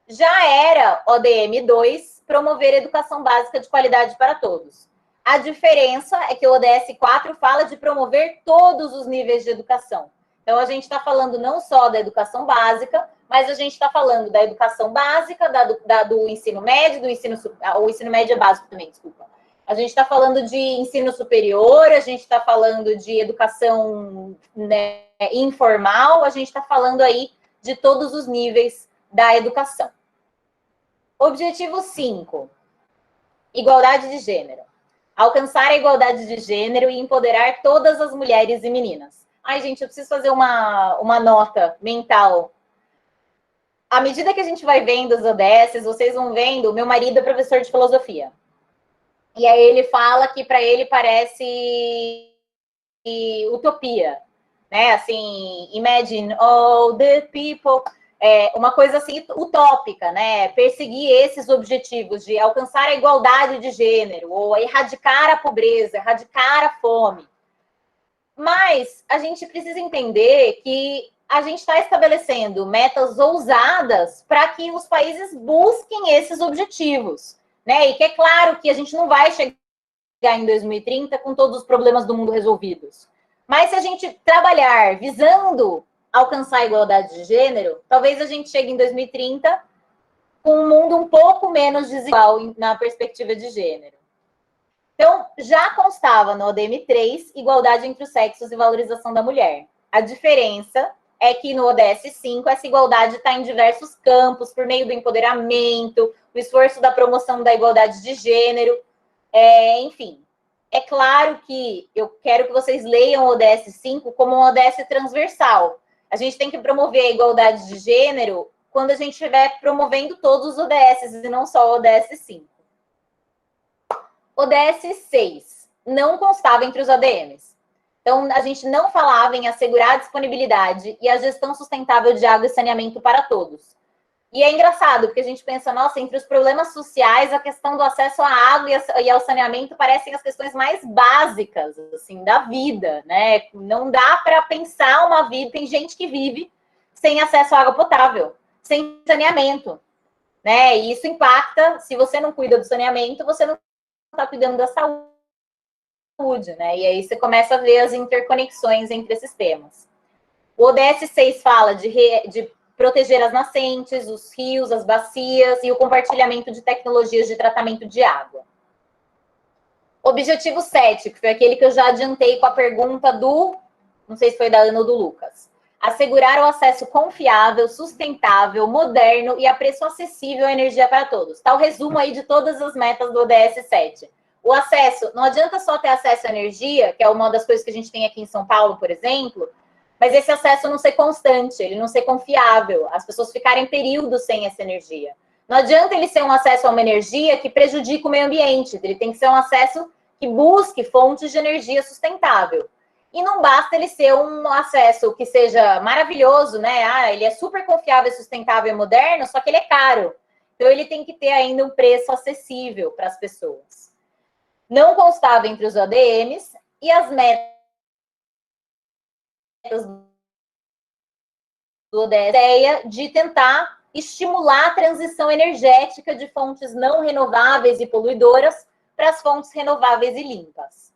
Já era ODM 2, promover educação básica de qualidade para todos. A diferença é que o ODS 4 fala de promover todos os níveis de educação. Então, a gente está falando não só da educação básica, mas a gente está falando da educação básica, do ensino médio, o ensino médio é básico também, desculpa. A gente está falando de ensino superior, a gente está falando de educação, né, informal, a gente está falando aí de todos os níveis da educação. Objetivo 5, igualdade de gênero. Alcançar a igualdade de gênero e empoderar todas as mulheres e meninas. Ai, gente, eu preciso fazer uma nota mental. À medida que a gente vai vendo os ODS, vocês vão vendo, meu marido é professor de filosofia. E aí ele fala que para ele parece utopia. né? Assim, imagine all the people, uma coisa assim utópica, né? Perseguir esses objetivos de alcançar a igualdade de gênero, ou erradicar a pobreza, erradicar a fome. Mas a gente precisa entender que a gente está estabelecendo metas ousadas para que os países busquem esses objetivos, né? E que é claro que a gente não vai chegar em 2030 com todos os problemas do mundo resolvidos. Mas se a gente trabalhar visando alcançar a igualdade de gênero, talvez a gente chegue em 2030 com um mundo um pouco menos desigual na perspectiva de gênero. Então, já constava no ODM3 igualdade entre os sexos e valorização da mulher. A diferença é que no ODS 5 essa igualdade está em diversos campos, por meio do empoderamento, o esforço da promoção da igualdade de gênero, enfim. É claro que eu quero que vocês leiam o ODS 5 como um ODS transversal. A gente tem que promover a igualdade de gênero quando a gente estiver promovendo todos os ODS e não só o ODS 5. ODS 6 não constava entre os ODMs. Então, a gente não falava em assegurar a disponibilidade e a gestão sustentável de água e saneamento para todos. E é engraçado, porque a gente pensa, nossa, entre os problemas sociais, a questão do acesso à água e ao saneamento parecem as questões mais básicas, assim, da vida, né? Não dá para pensar uma vida, tem gente que vive sem acesso à água potável, sem saneamento, né? E isso impacta, se você não cuida do saneamento, você não está cuidando da saúde, né? E aí você começa a ver as interconexões entre esses temas. O ODS 6 fala de proteger as nascentes, os rios, as bacias e o compartilhamento de tecnologias de tratamento de água. Objetivo 7, que foi aquele que eu já adiantei com a pergunta não sei se foi da Ana ou do Lucas. Assegurar o acesso confiável, sustentável, moderno e a preço acessível à energia para todos. Tá o resumo aí de todas as metas do ODS 7. O acesso, não adianta só ter acesso à energia, que é uma das coisas que a gente tem aqui em São Paulo, por exemplo, mas esse acesso não ser constante, ele não ser confiável, as pessoas ficarem períodos sem essa energia. Não adianta ele ser um acesso a uma energia que prejudique o meio ambiente, ele tem que ser um acesso que busque fontes de energia sustentável. E não basta ele ser um acesso que seja maravilhoso, né? Ele é super confiável, sustentável e moderno, só que ele é caro. Então, ele tem que ter ainda um preço acessível para as pessoas. Não constava entre os ODMs e as metas do ODS de tentar estimular a transição energética de fontes não renováveis e poluidoras para as fontes renováveis e limpas.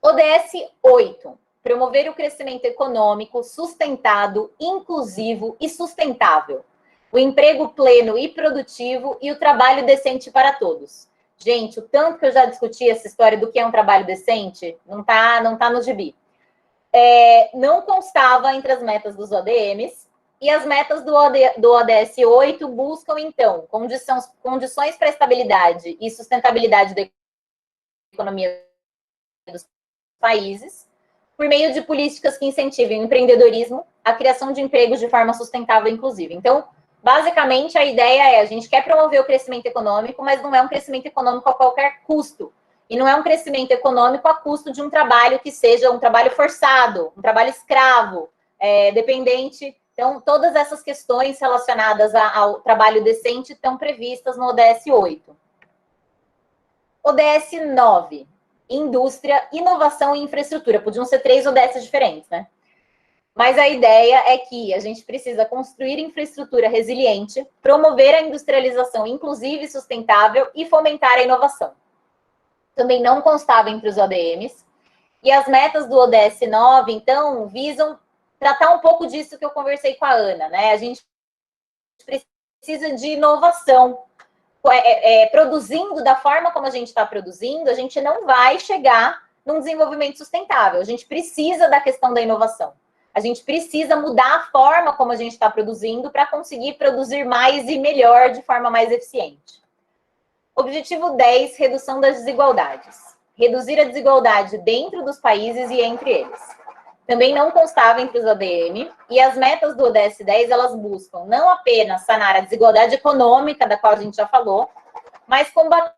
ODS 8. Promover o crescimento econômico sustentado, inclusivo e sustentável. O emprego pleno e produtivo e o trabalho decente para todos. Gente, o tanto que eu já discuti essa história do que é um trabalho decente, não tá no gibi. Não constava entre as metas dos ODMs, e as metas do ODS 8 buscam, então, condições para estabilidade e sustentabilidade da economia dos países, por meio de políticas que incentivem o empreendedorismo, a criação de empregos de forma sustentável e inclusiva. Então, basicamente, a ideia a gente quer promover o crescimento econômico, mas não é um crescimento econômico a qualquer custo. E não é um crescimento econômico a custo de um trabalho que seja um trabalho forçado, um trabalho escravo, dependente. Então, todas essas questões relacionadas ao trabalho decente estão previstas no ODS 8. ODS 9. Indústria, inovação e infraestrutura. Podiam ser 3 ODS diferentes, né? Mas a ideia é que a gente precisa construir infraestrutura resiliente, promover a industrialização inclusiva e sustentável e fomentar a inovação. Também não constava entre os ODMs. E as metas do ODS 9, então, visam tratar um pouco disso que eu conversei com a Ana, né? A gente precisa de inovação. Produzindo da forma como a gente está produzindo, a gente não vai chegar num desenvolvimento sustentável. A gente precisa da questão da inovação. A gente precisa mudar a forma como a gente está produzindo para conseguir produzir mais e melhor de forma mais eficiente. Objetivo 10, redução das desigualdades. Reduzir a desigualdade dentro dos países e entre eles. Também não constava entre os ODM, e as metas do ODS 10, elas buscam não apenas sanar a desigualdade econômica, da qual a gente já falou, mas combater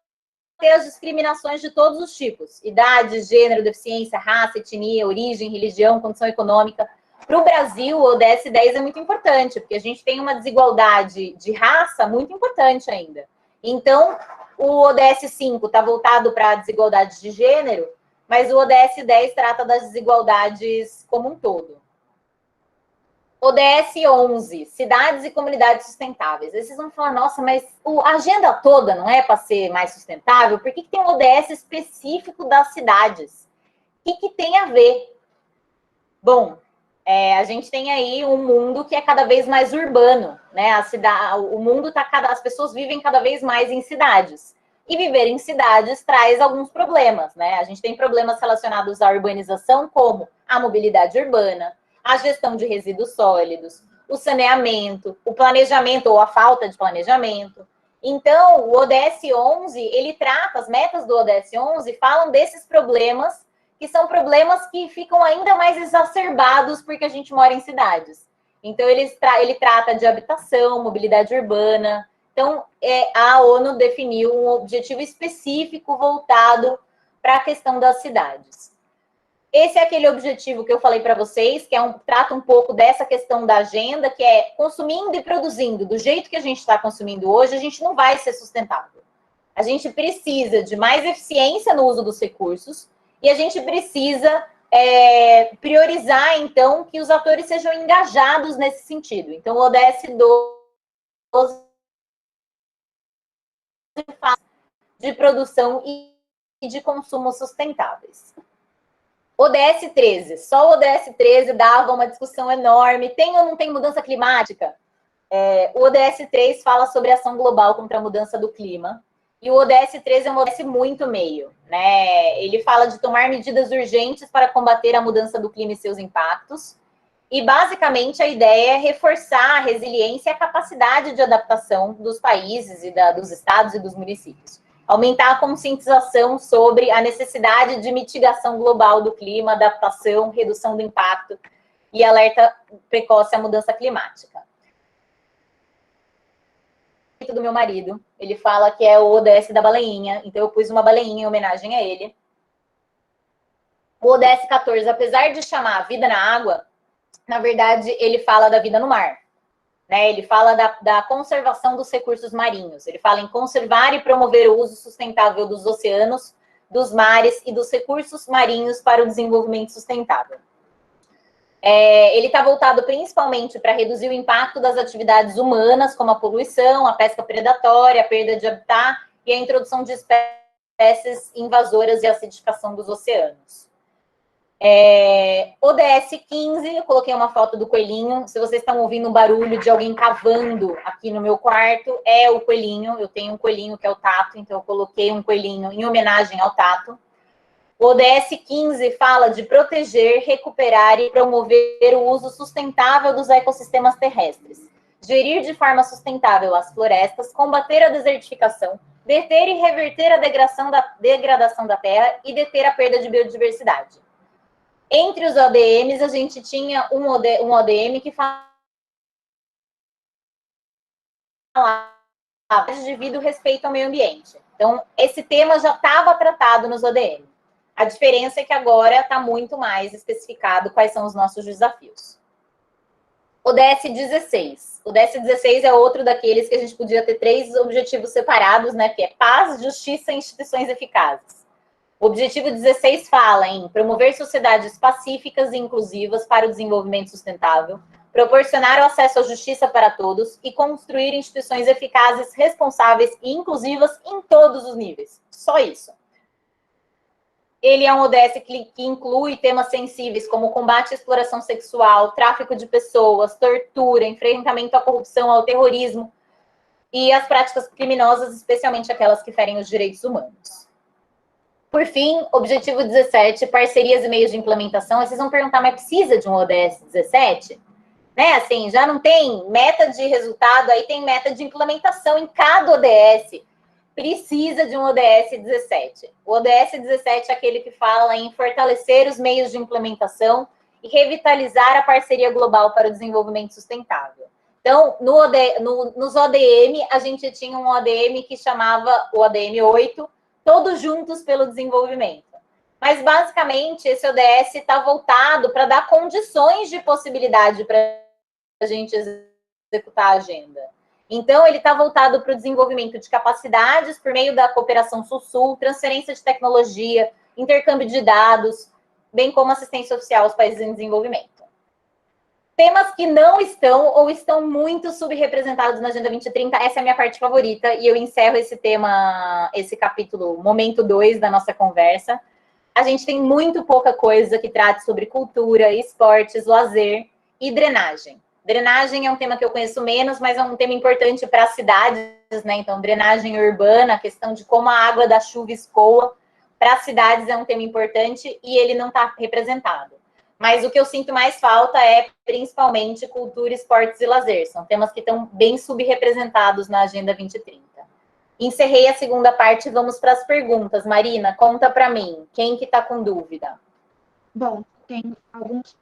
ter as discriminações de todos os tipos, idade, gênero, deficiência, raça, etnia, origem, religião, condição econômica. Para o Brasil, o ODS 10 é muito importante, porque a gente tem uma desigualdade de raça muito importante ainda. Então, o ODS 5 está voltado para a desigualdade de gênero, mas o ODS 10 trata das desigualdades como um todo. ODS 11, cidades e comunidades sustentáveis. Aí vocês vão falar, nossa, mas a agenda toda não é para ser mais sustentável? Por que tem um ODS específico das cidades? O que tem a ver? Bom, a gente tem aí um mundo que é cada vez mais urbano, né? O mundo as pessoas vivem cada vez mais em cidades. E viver em cidades traz alguns problemas, né? A gente tem problemas relacionados à urbanização, como a mobilidade urbana, a gestão de resíduos sólidos, o saneamento, o planejamento ou a falta de planejamento. Então, o ODS 11, ele trata, as metas do ODS 11 falam desses problemas, que são problemas que ficam ainda mais exacerbados porque a gente mora em cidades. Então, ele trata de habitação, mobilidade urbana. Então, a ONU definiu um objetivo específico voltado para a questão das cidades. Esse é aquele objetivo que eu falei para vocês, que trata um pouco dessa questão da agenda, que é consumindo e produzindo. Do jeito que a gente está consumindo hoje, a gente não vai ser sustentável. A gente precisa de mais eficiência no uso dos recursos e a gente precisa priorizar, então, que os atores sejam engajados nesse sentido. Então, o ODS 12 de produção e de consumo sustentáveis. ODS 13, só o ODS 13 dava uma discussão enorme, tem ou não tem mudança climática? O ODS 3 fala sobre ação global contra a mudança do clima, e o ODS 13 é um ODS muito meio, né? Ele fala de tomar medidas urgentes para combater a mudança do clima e seus impactos, e basicamente a ideia é reforçar a resiliência e a capacidade de adaptação dos países e dos estados e dos municípios. Aumentar a conscientização sobre a necessidade de mitigação global do clima, adaptação, redução do impacto e alerta precoce à mudança climática. Do meu marido, ele fala que é o ODS da baleinha, então eu pus uma baleinha em homenagem a ele. O ODS 14, apesar de chamar vida na água, na verdade ele fala da vida no mar. Ele fala da conservação dos recursos marinhos. Ele fala em conservar e promover o uso sustentável dos oceanos, dos mares e dos recursos marinhos para o desenvolvimento sustentável. Ele está voltado principalmente para reduzir o impacto das atividades humanas, como a poluição, a pesca predatória, a perda de habitat e a introdução de espécies invasoras e a acidificação dos oceanos. ODS 15, eu coloquei uma foto do coelhinho. Se vocês estão ouvindo um barulho de alguém cavando aqui no meu quarto, é o coelhinho. Eu tenho um coelhinho que é o Tato, então eu coloquei um coelhinho em homenagem ao Tato. O ODS 15 fala de proteger, recuperar e promover o uso sustentável dos ecossistemas terrestres, gerir de forma sustentável as florestas, combater a desertificação, deter e reverter a degradação da terra e deter a perda de biodiversidade. Entre os ODMs, a gente tinha um ODM que falava de vida e respeito ao meio ambiente. Então, esse tema já estava tratado nos ODM. A diferença é que agora está muito mais especificado quais são os nossos desafios. ODS 16. O ODS 16 é outro daqueles que a gente podia ter 3 objetivos separados, né? Que é paz, justiça e instituições eficazes. O objetivo 16 fala em promover sociedades pacíficas e inclusivas para o desenvolvimento sustentável, proporcionar o acesso à justiça para todos e construir instituições eficazes, responsáveis e inclusivas em todos os níveis. Só isso. Ele é um ODS que inclui temas sensíveis como combate à exploração sexual, tráfico de pessoas, tortura, enfrentamento à corrupção, ao terrorismo e às práticas criminosas, especialmente aquelas que ferem os direitos humanos. Por fim, objetivo 17, parcerias e meios de implementação. Aí vocês vão perguntar, mas precisa de um ODS 17? Né? Assim, já não tem meta de resultado, aí tem meta de implementação em cada ODS. Precisa de um ODS 17. O ODS 17 é aquele que fala em fortalecer os meios de implementação e revitalizar a parceria global para o desenvolvimento sustentável. Então, nos ODM, a gente tinha um ODM que chamava o ODM 8, todos juntos pelo desenvolvimento. Mas, basicamente, esse ODS está voltado para dar condições de possibilidade para a gente executar a agenda. Então, ele está voltado para o desenvolvimento de capacidades por meio da cooperação Sul-Sul, transferência de tecnologia, intercâmbio de dados, bem como assistência oficial aos países em desenvolvimento. Temas que não estão ou estão muito subrepresentados na Agenda 2030, essa é a minha parte favorita, e eu encerro esse tema, esse capítulo, momento 2 da nossa conversa. A gente tem muito pouca coisa que trate sobre cultura, esportes, lazer e drenagem. Drenagem é um tema que eu conheço menos, mas é um tema importante para as cidades, né? Então, drenagem urbana, a questão de como a água da chuva escoa, para as cidades é um tema importante e ele não está representado. Mas o que eu sinto mais falta é, principalmente, cultura, esportes e lazer. São temas que estão bem subrepresentados na Agenda 2030. Encerrei a segunda parte, vamos para as perguntas. Marina, conta para mim, quem que está com dúvida? Bom, tem alguns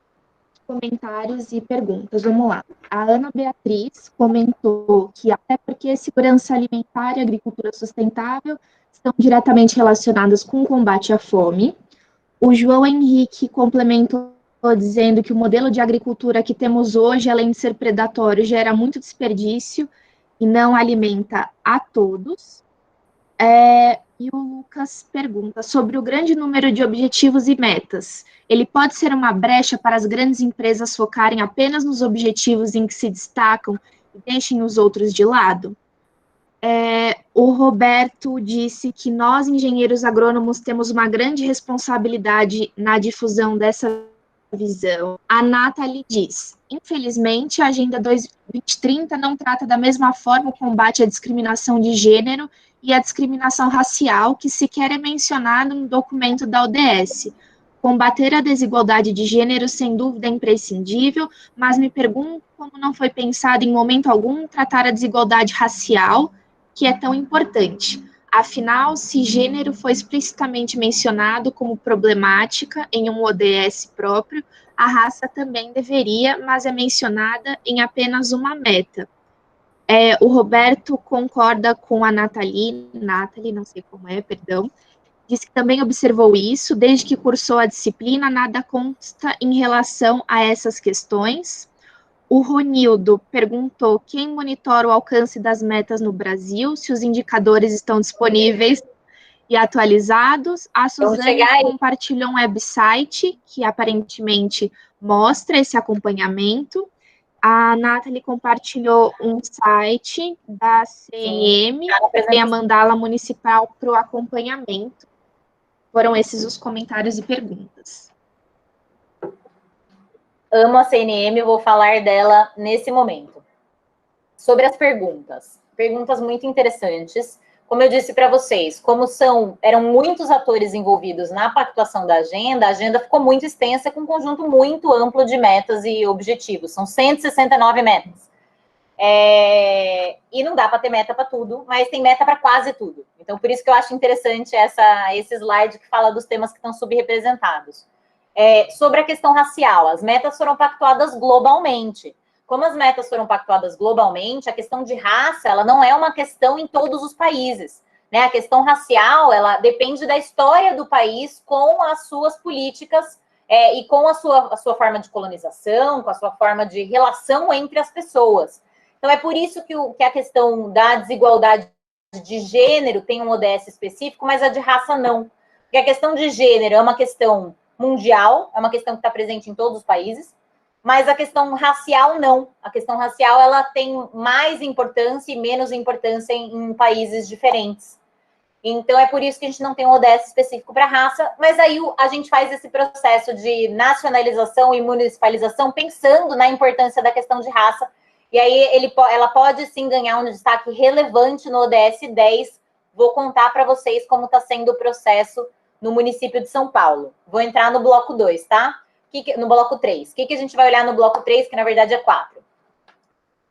comentários e perguntas, vamos lá. A Ana Beatriz comentou que até porque segurança alimentar e agricultura sustentável estão diretamente relacionadas com o combate à fome. O João Henrique complementou dizendo que o modelo de agricultura que temos hoje, além de ser predatório, gera muito desperdício e não alimenta a todos. E o Lucas pergunta sobre o grande número de objetivos e metas. Ele pode ser uma brecha para as grandes empresas focarem apenas nos objetivos em que se destacam e deixem os outros de lado? O Roberto disse que nós, engenheiros agrônomos, temos uma grande responsabilidade na difusão dessa visão. A Nathalie diz, infelizmente, a Agenda 2030 não trata da mesma forma o combate à discriminação de gênero e à discriminação racial, que sequer é mencionado no documento da ODS. Combater a desigualdade de gênero, sem dúvida, é imprescindível, mas me pergunto como não foi pensado em momento algum tratar a desigualdade racial, que é tão importante. Afinal, se gênero foi explicitamente mencionado como problemática em um ODS próprio, a raça também deveria, mas é mencionada em apenas uma meta. O Roberto concorda com a Nathalie, não sei como é, perdão, diz que também observou isso, desde que cursou a disciplina, nada consta em relação a essas questões. O Ronildo perguntou quem monitora o alcance das metas no Brasil, se os indicadores estão disponíveis e atualizados. A Suzane compartilhou um website que aparentemente mostra esse acompanhamento. A Nathalie compartilhou um site da CNM e a mandala municipal para o acompanhamento. Foram esses os comentários e perguntas. Amo a CNM, eu vou falar dela nesse momento. Sobre as perguntas. Perguntas muito interessantes. Como eu disse para vocês, como eram muitos atores envolvidos na pactuação da agenda, a agenda ficou muito extensa, com um conjunto muito amplo de metas e objetivos. São 169 metas. E não dá para ter meta para tudo, mas tem meta para quase tudo. Então, por isso que eu acho interessante esse slide que fala dos temas que estão subrepresentados. Sobre a questão racial, as metas foram pactuadas globalmente. Como as metas foram pactuadas globalmente, a questão de raça, ela não é uma questão em todos os países, né? A questão racial, ela depende da história do país com as suas políticas e com a sua forma de colonização, com a sua forma de relação entre as pessoas. Então, é por isso que a questão da desigualdade de gênero tem um ODS específico, mas a de raça não. Porque a questão de gênero é uma questão mundial, é uma questão que está presente em todos os países, mas a questão racial não. A questão racial, ela tem mais importância e menos importância em países diferentes. Então, é por isso que a gente não tem um ODS específico para raça, mas aí a gente faz esse processo de nacionalização e municipalização pensando na importância da questão de raça, e aí ela pode sim ganhar um destaque relevante no ODS 10. Vou contar para vocês como está sendo o processo no município de São Paulo. Vou entrar no bloco 2, tá? No bloco 3. O que a gente vai olhar no bloco 3, que na verdade é 4?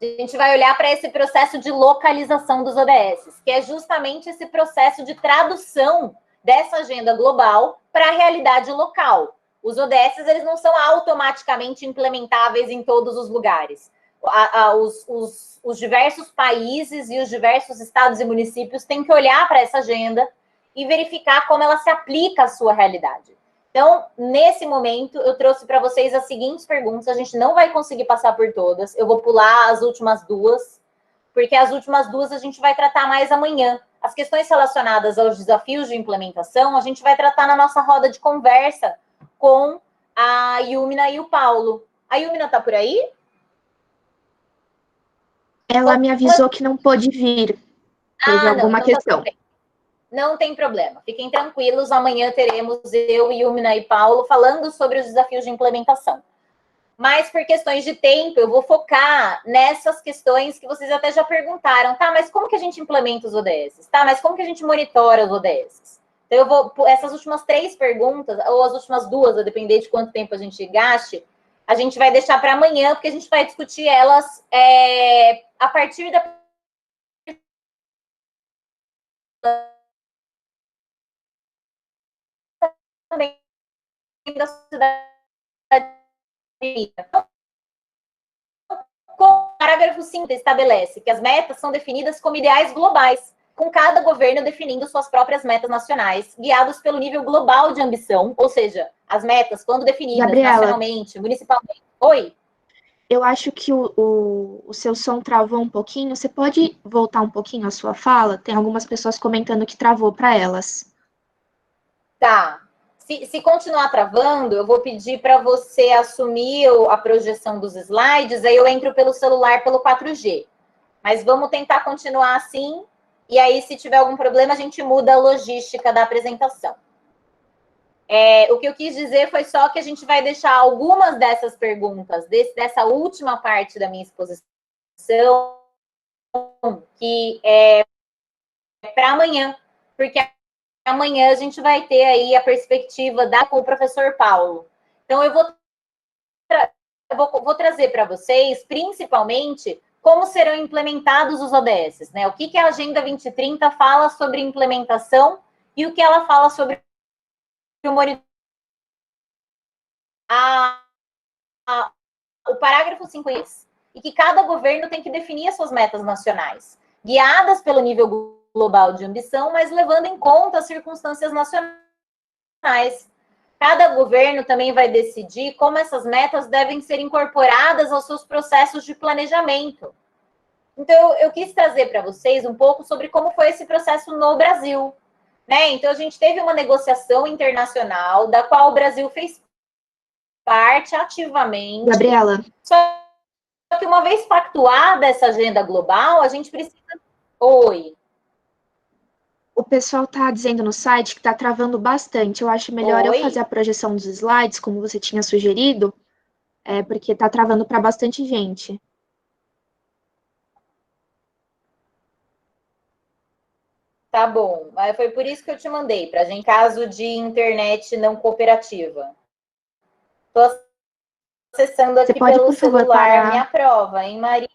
A gente vai olhar para esse processo de localização dos ODS, que é justamente esse processo de tradução dessa agenda global para a realidade local. Os ODS, eles não são automaticamente implementáveis em todos os lugares. Os diversos países e os diversos estados e municípios têm que olhar para essa agenda e verificar como ela se aplica à sua realidade. Então, nesse momento, eu trouxe para vocês as seguintes perguntas. A gente não vai conseguir passar por todas. Eu vou pular as últimas duas, porque as últimas duas a gente vai tratar mais amanhã. As questões relacionadas aos desafios de implementação, a gente vai tratar na nossa roda de conversa com a Yumina e o Paulo. A Yumina está por aí? Ela me avisou que não pôde vir. Teve alguma questão. Tá, não tem problema. Fiquem tranquilos. Amanhã teremos eu, Yumina e Paulo falando sobre os desafios de implementação. Mas por questões de tempo, eu vou focar nessas questões que vocês até já perguntaram. Tá, mas como que a gente implementa os ODS? Tá, mas como que a gente monitora os ODS? Então, eu vou... Essas últimas 3 perguntas, ou as últimas 2, a depender de quanto tempo a gente gaste, a gente vai deixar para amanhã, porque a gente vai discutir elas a partir da... também da sociedade. O parágrafo 5 estabelece que as metas são definidas como ideais globais, com cada governo definindo suas próprias metas nacionais, guiados pelo nível global de ambição, ou seja, as metas, quando definidas Gabriela, nacionalmente, municipalmente. Oi? Eu acho que o seu som travou um pouquinho. Você pode voltar um pouquinho a sua fala? Tem algumas pessoas comentando que travou para elas. Tá. Se continuar travando, eu vou pedir para você assumir a projeção dos slides, aí eu entro pelo celular pelo 4G. Mas vamos tentar continuar assim, e aí se tiver algum problema, a gente muda a logística da apresentação. O que eu quis dizer foi só que a gente vai deixar algumas dessas perguntas, dessa última parte da minha exposição, que é para amanhã, porque amanhã a gente vai ter aí a perspectiva com o professor Paulo. Então, eu vou trazer para vocês, principalmente, como serão implementados os ODS, né? O que a Agenda 2030 fala sobre implementação e o que ela fala sobre o monitoramento. O parágrafo 5 é esse, e que cada governo tem que definir as suas metas nacionais, guiadas pelo nível global de ambição, mas levando em conta as circunstâncias nacionais. Cada governo também vai decidir como essas metas devem ser incorporadas aos seus processos de planejamento. Então, eu quis trazer para vocês um pouco sobre como foi esse processo no Brasil, né? Então, a gente teve uma negociação internacional, da qual o Brasil fez parte ativamente. Gabriela. Só que uma vez pactuada essa agenda global, a gente precisa... Oi. O pessoal está dizendo no site que está travando bastante. Eu acho melhor eu fazer a projeção dos slides, como você tinha sugerido, porque está travando para bastante gente. Tá bom. Foi por isso que eu te mandei, para gente, em caso de internet não cooperativa. Estou acessando aqui pode, pelo por favor, celular parar... minha prova, hein, Maria?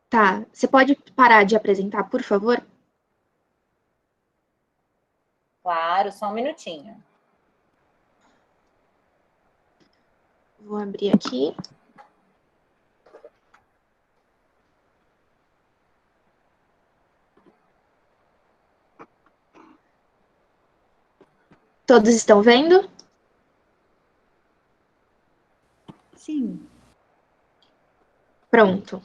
Tá. Você pode parar de apresentar, por favor? Claro, só um minutinho. Vou abrir aqui. Todos estão vendo? Sim. Pronto.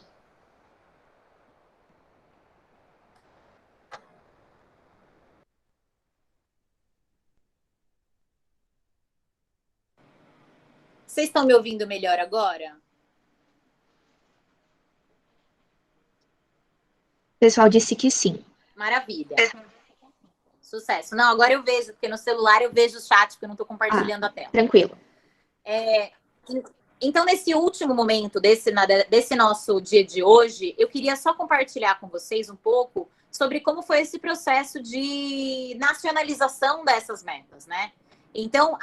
Vocês estão me ouvindo melhor agora? O pessoal disse que sim. Maravilha. Sucesso. Não, agora eu vejo, porque no celular eu vejo o chat, porque eu não estou compartilhando a tela. Tranquilo. Então, nesse último momento desse nosso dia de hoje, eu queria só compartilhar com vocês um pouco sobre como foi esse processo de nacionalização dessas metas, né? Então,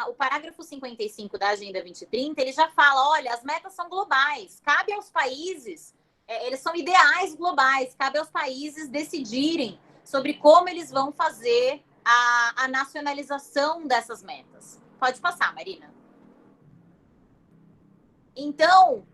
o parágrafo 55 da Agenda 2030, ele já fala, olha, as metas são globais, cabe aos países, eles são ideais globais, cabe aos países decidirem sobre como eles vão fazer a nacionalização dessas metas. Pode passar, Marina. Então,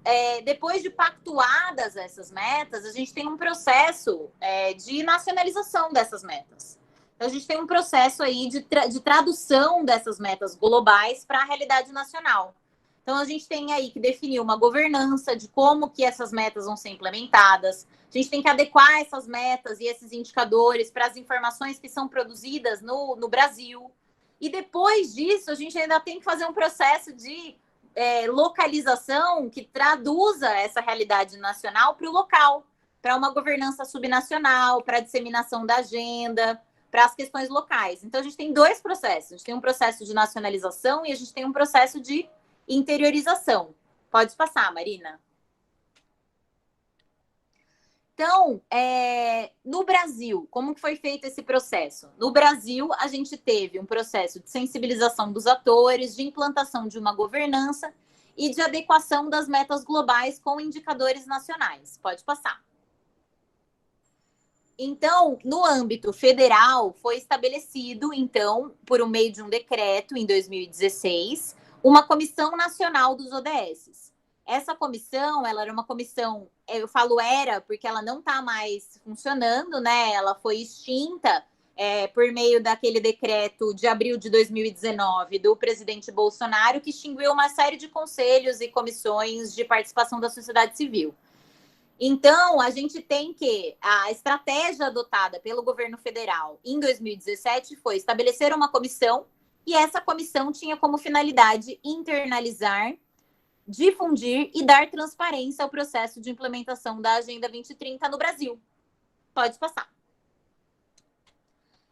depois de pactuadas essas metas, a gente tem um processo de nacionalização dessas metas. Então, a gente tem um processo aí de tradução dessas metas globais para a realidade nacional. Então, a gente tem aí que definir uma governança de como que essas metas vão ser implementadas. A gente tem que adequar essas metas e esses indicadores para as informações que são produzidas no Brasil. E depois disso, a gente ainda tem que fazer um processo de localização que traduza essa realidade nacional para o local, para uma governança subnacional, para a disseminação da agenda, para as questões locais. Então, a gente tem dois processos. A gente tem um processo de nacionalização e a gente tem um processo de interiorização. Pode passar, Marina. Então, no Brasil, como que foi feito esse processo? No Brasil, a gente teve um processo de sensibilização dos atores, de implantação de uma governança e de adequação das metas globais com indicadores nacionais. Pode passar. Então, no âmbito federal, foi estabelecido, então, por meio de um decreto, em 2016, uma Comissão Nacional dos ODS. Essa comissão, ela era uma comissão, eu falo era, porque ela não está mais funcionando, né? Ela foi extinta por meio daquele decreto de abril de 2019 do presidente Bolsonaro, que extinguiu uma série de conselhos e comissões de participação da sociedade civil. Então, a gente tem que a estratégia adotada pelo governo federal em 2017 foi estabelecer uma comissão, e essa comissão tinha como finalidade internalizar, difundir e dar transparência ao processo de implementação da Agenda 2030 no Brasil. Pode passar.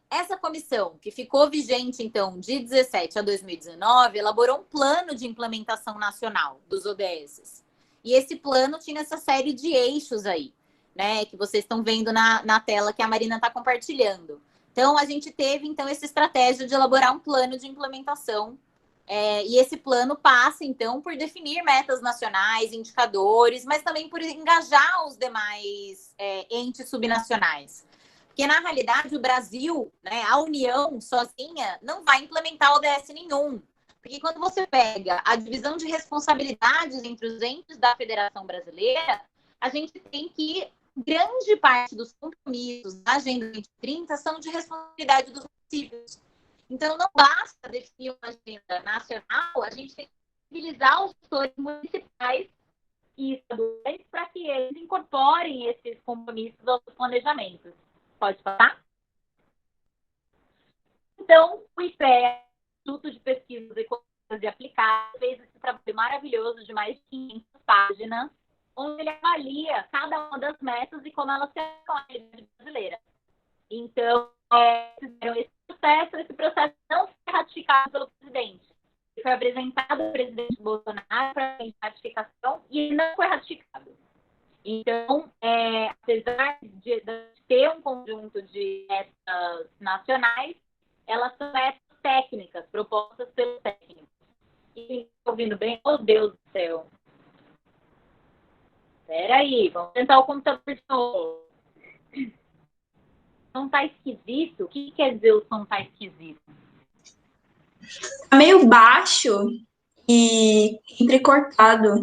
Essa comissão, que ficou vigente, então, de 2017 a 2019, elaborou um plano de implementação nacional dos ODS. E esse plano tinha essa série de eixos aí, né, que vocês estão vendo na tela que a Marina está compartilhando. Então, a gente teve, então, essa estratégia de elaborar um plano de implementação. E esse plano passa, então, por definir metas nacionais, indicadores, mas também por engajar os demais entes subnacionais. Porque, na realidade, o Brasil, né, a União sozinha, não vai implementar ODS nenhum. Porque quando você pega a divisão de responsabilidades entre os entes da Federação Brasileira, a gente tem que grande parte dos compromissos da Agenda 2030 são de responsabilidade dos municípios. Então, não basta definir uma agenda nacional, a gente tem que mobilizar os gestores municipais e estaduais para que eles incorporem esses compromissos aos planejamentos. Pode passar? Então, o IPEA, Instituto de Pesquisas Econômicas e Aplicadas, fez esse trabalho maravilhoso de mais de 500 páginas, onde ele avalia cada uma das metas e como elas se aplicam à realidade brasileira. Então, fizeram esse processo não foi ratificado pelo presidente. Ele foi apresentado ao presidente Bolsonaro para a ratificação e ele não foi ratificado. Então, apesar de ter um conjunto de metas nacionais, elas são metas técnicas, propostas pelos técnicos. E está ouvindo bem? Oh, Deus do céu! Espera aí, vamos tentar o computador de novo. Som tá esquisito? O que quer dizer o som tá esquisito? Tá meio baixo e entrecortado.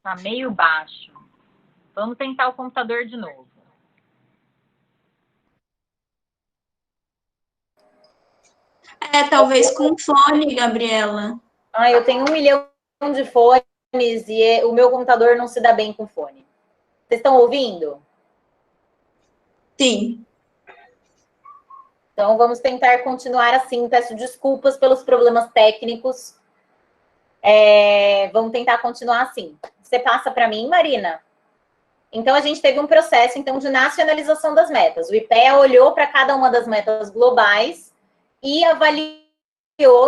Tá meio baixo. Vamos tentar o computador de novo. Talvez com fone, Gabriela. Eu tenho 1 milhão de fones e o meu computador não se dá bem com fone. Vocês estão ouvindo? Sim. Então, vamos tentar continuar assim. Peço desculpas pelos problemas técnicos. Vamos tentar continuar assim. Você passa para mim, Marina? Então, a gente teve um processo, então, de nacionalização das metas. O IPEA olhou para cada uma das metas globais e avaliou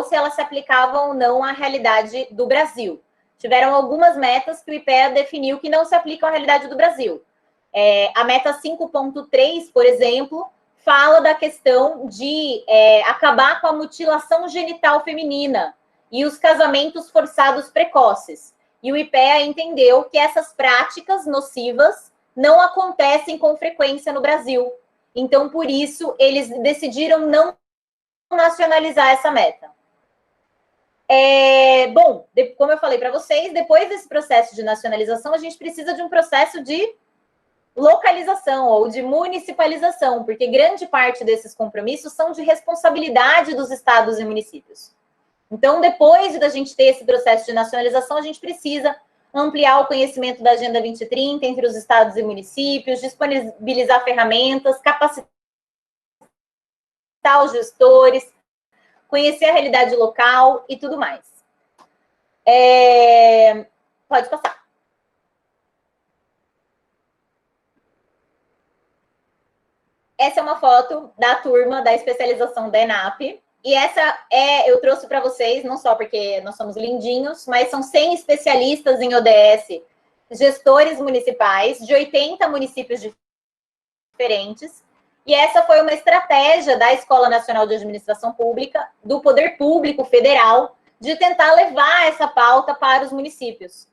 se elas se aplicavam ou não à realidade do Brasil. Tiveram algumas metas que o IPEA definiu que não se aplicam à realidade do Brasil. A meta 5.3, por exemplo, fala da questão de acabar com a mutilação genital feminina e os casamentos forçados precoces. E o IPEA entendeu que essas práticas nocivas não acontecem com frequência no Brasil. Então, por isso, eles decidiram não nacionalizar essa meta. Bom, como eu falei para vocês, depois desse processo de nacionalização, a gente precisa de um processo de localização ou de municipalização, porque grande parte desses compromissos são de responsabilidade dos estados e municípios. Então, depois da gente ter esse processo de nacionalização, a gente precisa ampliar o conhecimento da Agenda 2030 entre os estados e municípios, disponibilizar ferramentas, capacitar os gestores, conhecer a realidade local e tudo mais. Pode passar. Essa é uma foto da turma da especialização da ENAP. E eu trouxe para vocês, não só porque nós somos lindinhos, mas são 100 especialistas em ODS, gestores municipais, de 80 municípios diferentes. E essa foi uma estratégia da Escola Nacional de Administração Pública, do Poder Público Federal, de tentar levar essa pauta para os municípios.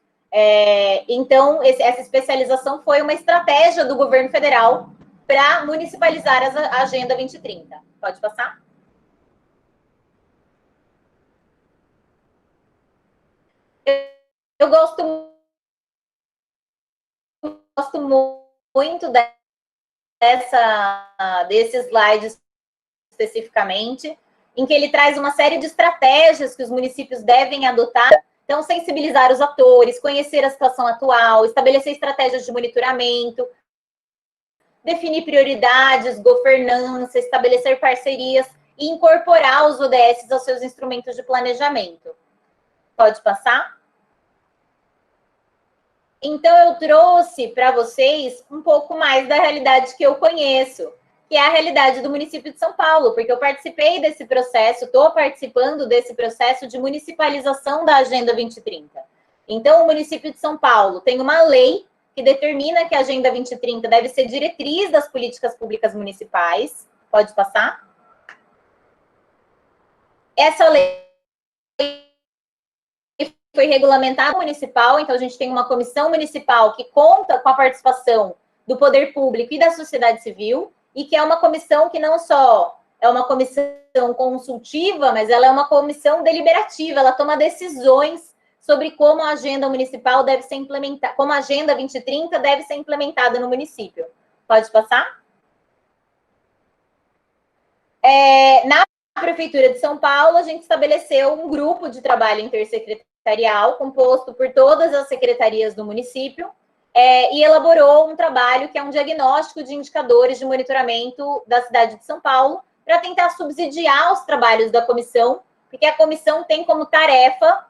Então, essa especialização foi uma estratégia do governo federal para municipalizar a Agenda 2030. Pode passar? Eu gosto muito desse slide especificamente, em que ele traz uma série de estratégias que os municípios devem adotar. Então, sensibilizar os atores, conhecer a situação atual, estabelecer estratégias de monitoramento, definir prioridades, governança, estabelecer parcerias e incorporar os ODS aos seus instrumentos de planejamento. Pode passar? Então, eu trouxe para vocês um pouco mais da realidade que eu conheço, que é a realidade do município de São Paulo, porque eu participei desse processo, estou participando desse processo de municipalização da Agenda 2030. Então, o município de São Paulo tem uma lei que determina que a Agenda 2030 deve ser diretriz das políticas públicas municipais. Pode passar? Essa lei foi regulamentada municipal, então a gente tem uma comissão municipal que conta com a participação do poder público e da sociedade civil, e que é uma comissão que não só é uma comissão consultiva, mas ela é uma comissão deliberativa, ela toma decisões sobre como a agenda municipal deve ser implementada, como a Agenda 2030 deve ser implementada no município. Pode passar? Na Prefeitura de São Paulo, a gente estabeleceu um grupo de trabalho intersecretarial, composto por todas as secretarias do município, e elaborou um trabalho que é um diagnóstico de indicadores de monitoramento da cidade de São Paulo, para tentar subsidiar os trabalhos da comissão, porque a comissão tem como tarefa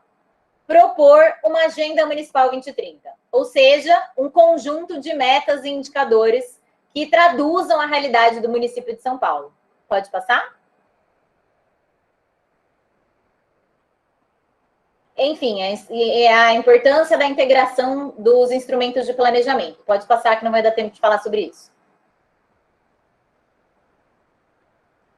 propor uma Agenda Municipal 2030, ou seja, um conjunto de metas e indicadores que traduzam a realidade do município de São Paulo. Pode passar? Enfim, a importância da integração dos instrumentos de planejamento. Pode passar, que não vai dar tempo de falar sobre isso.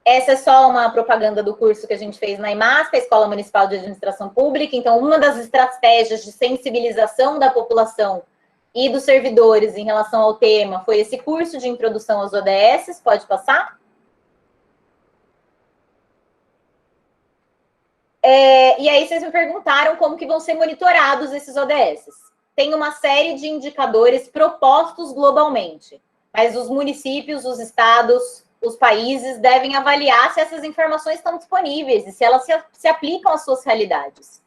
Essa é só uma propaganda do curso que a gente fez na IMASP, a Escola Municipal de Administração Pública. Então, uma das estratégias de sensibilização da população e dos servidores em relação ao tema foi esse curso de introdução aos ODS. Pode passar? E aí vocês me perguntaram como que vão ser monitorados esses ODS. Tem uma série de indicadores propostos globalmente, mas os municípios, os estados, os países devem avaliar se essas informações estão disponíveis e se elas se aplicam às suas realidades.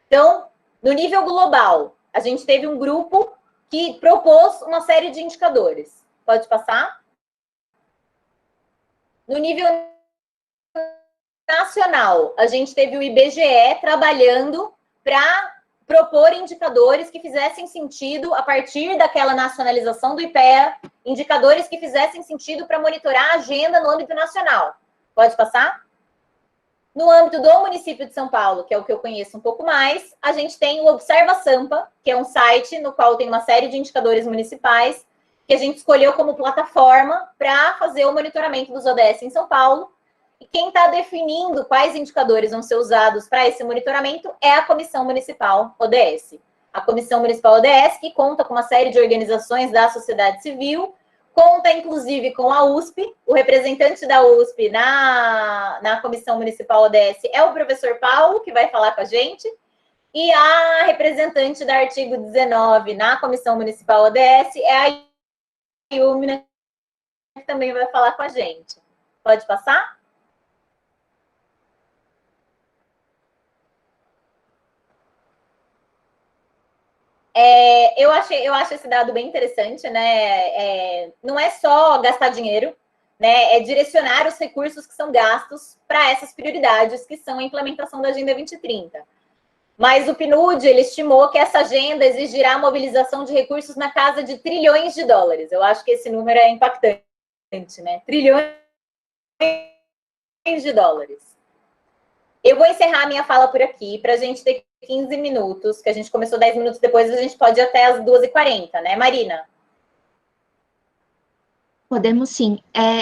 Então, no nível global, a gente teve um grupo que propôs uma série de indicadores. Pode passar? No nível nacional, a gente teve o IBGE trabalhando para propor indicadores que fizessem sentido a partir daquela nacionalização do IPEA, indicadores que fizessem sentido para monitorar a agenda no âmbito nacional. Pode passar? No âmbito do município de São Paulo, que é o que eu conheço um pouco mais, a gente tem o Observa Sampa, que é um site no qual tem uma série de indicadores municipais, que a gente escolheu como plataforma para fazer o monitoramento dos ODS em São Paulo. E quem está definindo quais indicadores vão ser usados para esse monitoramento é a Comissão Municipal ODS. A Comissão Municipal ODS, que conta com uma série de organizações da sociedade civil, conta, inclusive, com a USP. O representante da USP na Comissão Municipal ODS é o professor Paulo, que vai falar com a gente. E a representante da artigo 19 na Comissão Municipal ODS é a Yumina, que também vai falar com a gente. Pode passar? Eu acho esse dado bem interessante, né? Não é só gastar dinheiro, né? É direcionar os recursos que são gastos para essas prioridades, que são a implementação da Agenda 2030. Mas o PNUD, ele estimou que essa agenda exigirá a mobilização de recursos na casa de trilhões de dólares. Eu acho que esse número é impactante, né? Trilhões de dólares. Eu vou encerrar a minha fala por aqui, para a gente ter 15 minutos, que a gente começou 10 minutos depois, a gente pode ir até as 2h40, né, Marina? Podemos sim.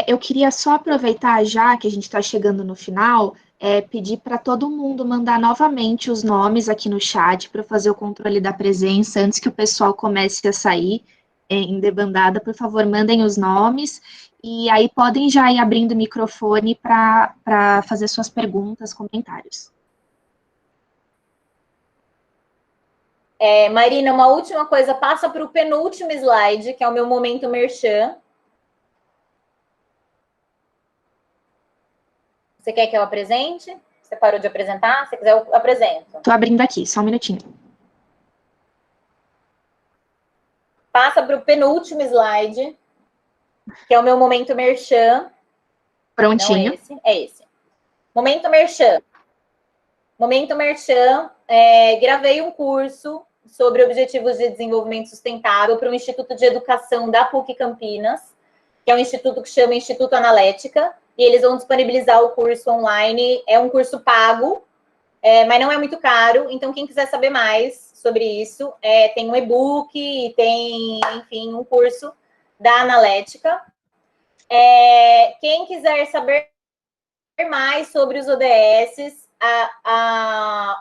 Eu queria só aproveitar, já que a gente está chegando no final, pedir para todo mundo mandar novamente os nomes aqui no chat para fazer o controle da presença antes que o pessoal comece a sair em debandada. Por favor, mandem os nomes e aí podem já ir abrindo o microfone para fazer suas perguntas, comentários. Marina, uma última coisa, passa para o penúltimo slide, que é o meu momento merchan. Você quer que eu apresente? Você parou de apresentar? Se quiser, eu apresento. Estou abrindo aqui, só um minutinho. Passa para o penúltimo slide, que é o meu momento merchan. Prontinho. Não é esse? É esse. Momento merchan. Momento merchan, gravei um curso sobre Objetivos de Desenvolvimento Sustentável para o Instituto de Educação da PUC Campinas, que é um instituto que chama Instituto Analética, e eles vão disponibilizar o curso online. É um curso pago, mas não é muito caro, então quem quiser saber mais sobre isso, tem um e-book, tem, enfim, um curso da Analética. Quem quiser saber mais sobre os ODSs,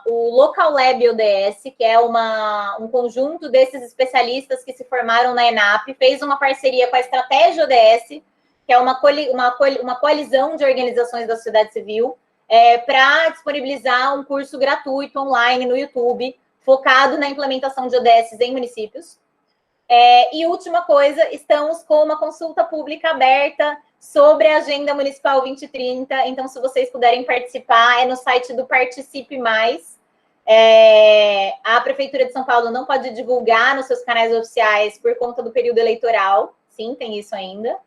o Local Lab ODS, que é um conjunto desses especialistas que se formaram na ENAP, fez uma parceria com a Estratégia ODS, que é uma coalizão de organizações da sociedade civil, para disponibilizar um curso gratuito online no YouTube, focado na implementação de ODSs em municípios. E última coisa, estamos com uma consulta pública aberta sobre a Agenda Municipal 2030, então se vocês puderem participar, é no site do Participe Mais. A Prefeitura de São Paulo não pode divulgar nos seus canais oficiais por conta do período eleitoral, sim, tem isso ainda.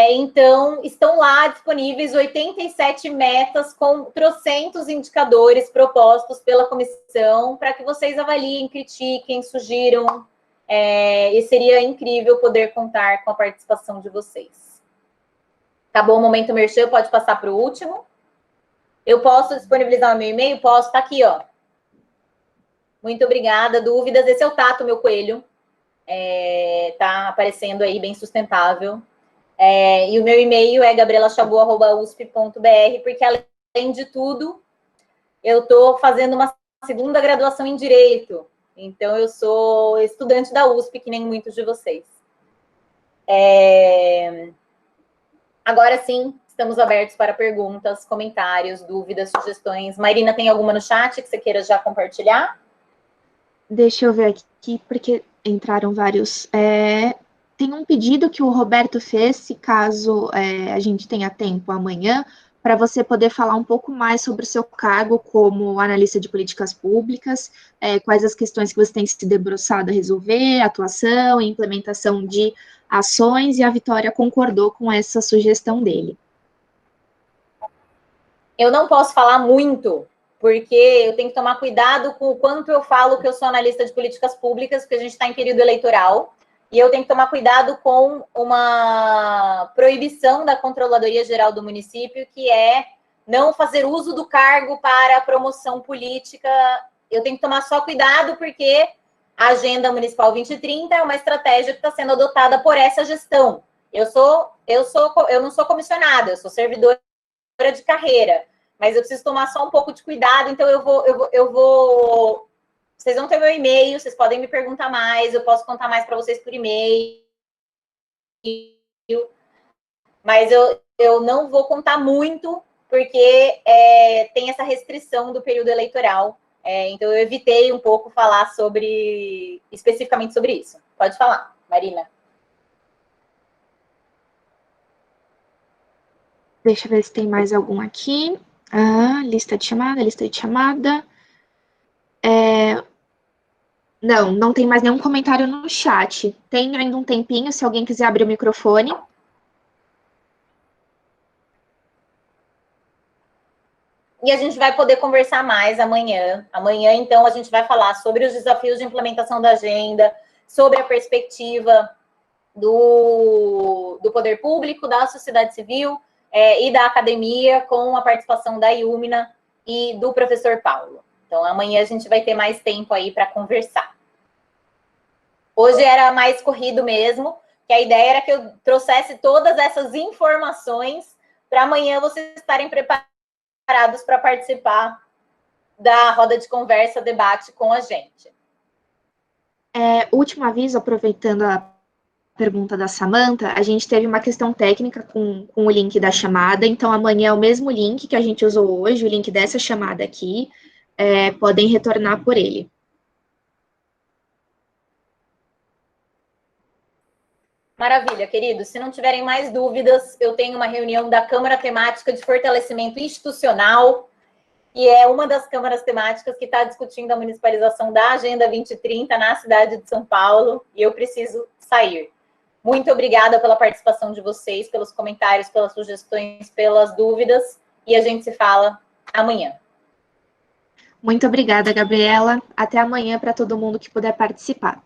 Então, estão lá disponíveis 87 metas com trocentos indicadores propostos pela comissão para que vocês avaliem, critiquem, sugiram. E seria incrível poder contar com a participação de vocês. Acabou o momento merchan, pode passar para o último. Eu posso disponibilizar o meu e-mail? Posso, tá aqui, ó. Muito obrigada. Dúvidas? Esse é o Tato, meu coelho. Tá aparecendo aí, bem sustentável. E o meu e-mail é gabrielachabu@usp.br, porque, além de tudo, eu estou fazendo uma segunda graduação em Direito. Então, eu sou estudante da USP, que nem muitos de vocês. Agora sim, estamos abertos para perguntas, comentários, dúvidas, sugestões. Marina, tem alguma no chat que você queira já compartilhar? Deixa eu ver aqui, porque entraram vários. Tem um pedido que o Roberto fez, se caso a gente tenha tempo amanhã, para você poder falar um pouco mais sobre o seu cargo como analista de políticas públicas, quais as questões que você tem se debruçado a resolver, atuação, implementação de ações, e a Vitória concordou com essa sugestão dele. Eu não posso falar muito, porque eu tenho que tomar cuidado com o quanto eu falo que eu sou analista de políticas públicas, porque a gente está em período eleitoral, e eu tenho que tomar cuidado com uma proibição da Controladoria Geral do município, que é não fazer uso do cargo para promoção política. Eu tenho que tomar só cuidado, porque a Agenda Municipal 2030 é uma estratégia que está sendo adotada por essa gestão. Eu não sou comissionada, eu sou servidora de carreira, mas eu preciso tomar só um pouco de cuidado, então eu vou... Vocês vão ter meu e-mail, vocês podem me perguntar mais, eu posso contar mais para vocês por e-mail. mas eu não vou contar muito, porque tem essa restrição do período eleitoral. Então, eu evitei um pouco falar especificamente sobre isso. Pode falar, Marina. Deixa eu ver se tem mais algum aqui. Lista de chamada, lista de chamada. Não tem mais nenhum comentário no chat. Tem ainda um tempinho, se alguém quiser abrir o microfone. E a gente vai poder conversar mais amanhã. Amanhã, então, a gente vai falar sobre os desafios de implementação da agenda, sobre a perspectiva do poder público, da sociedade civil e da academia, com a participação da Iúmina e do professor Paulo. Então, amanhã a gente vai ter mais tempo aí para conversar. Hoje era mais corrido mesmo, que a ideia era que eu trouxesse todas essas informações para amanhã vocês estarem preparados para participar da roda de conversa, debate com a gente. Último aviso, aproveitando a pergunta da Samantha, a gente teve uma questão técnica com o link da chamada, então amanhã é o mesmo link que a gente usou hoje, o link dessa chamada aqui, podem retornar por ele. Maravilha, queridos. Se não tiverem mais dúvidas, eu tenho uma reunião da Câmara Temática de Fortalecimento Institucional, e é uma das câmaras temáticas que está discutindo a municipalização da Agenda 2030 na cidade de São Paulo, e eu preciso sair. Muito obrigada pela participação de vocês, pelos comentários, pelas sugestões, pelas dúvidas, e a gente se fala amanhã. Muito obrigada, Gabriela. Até amanhã para todo mundo que puder participar.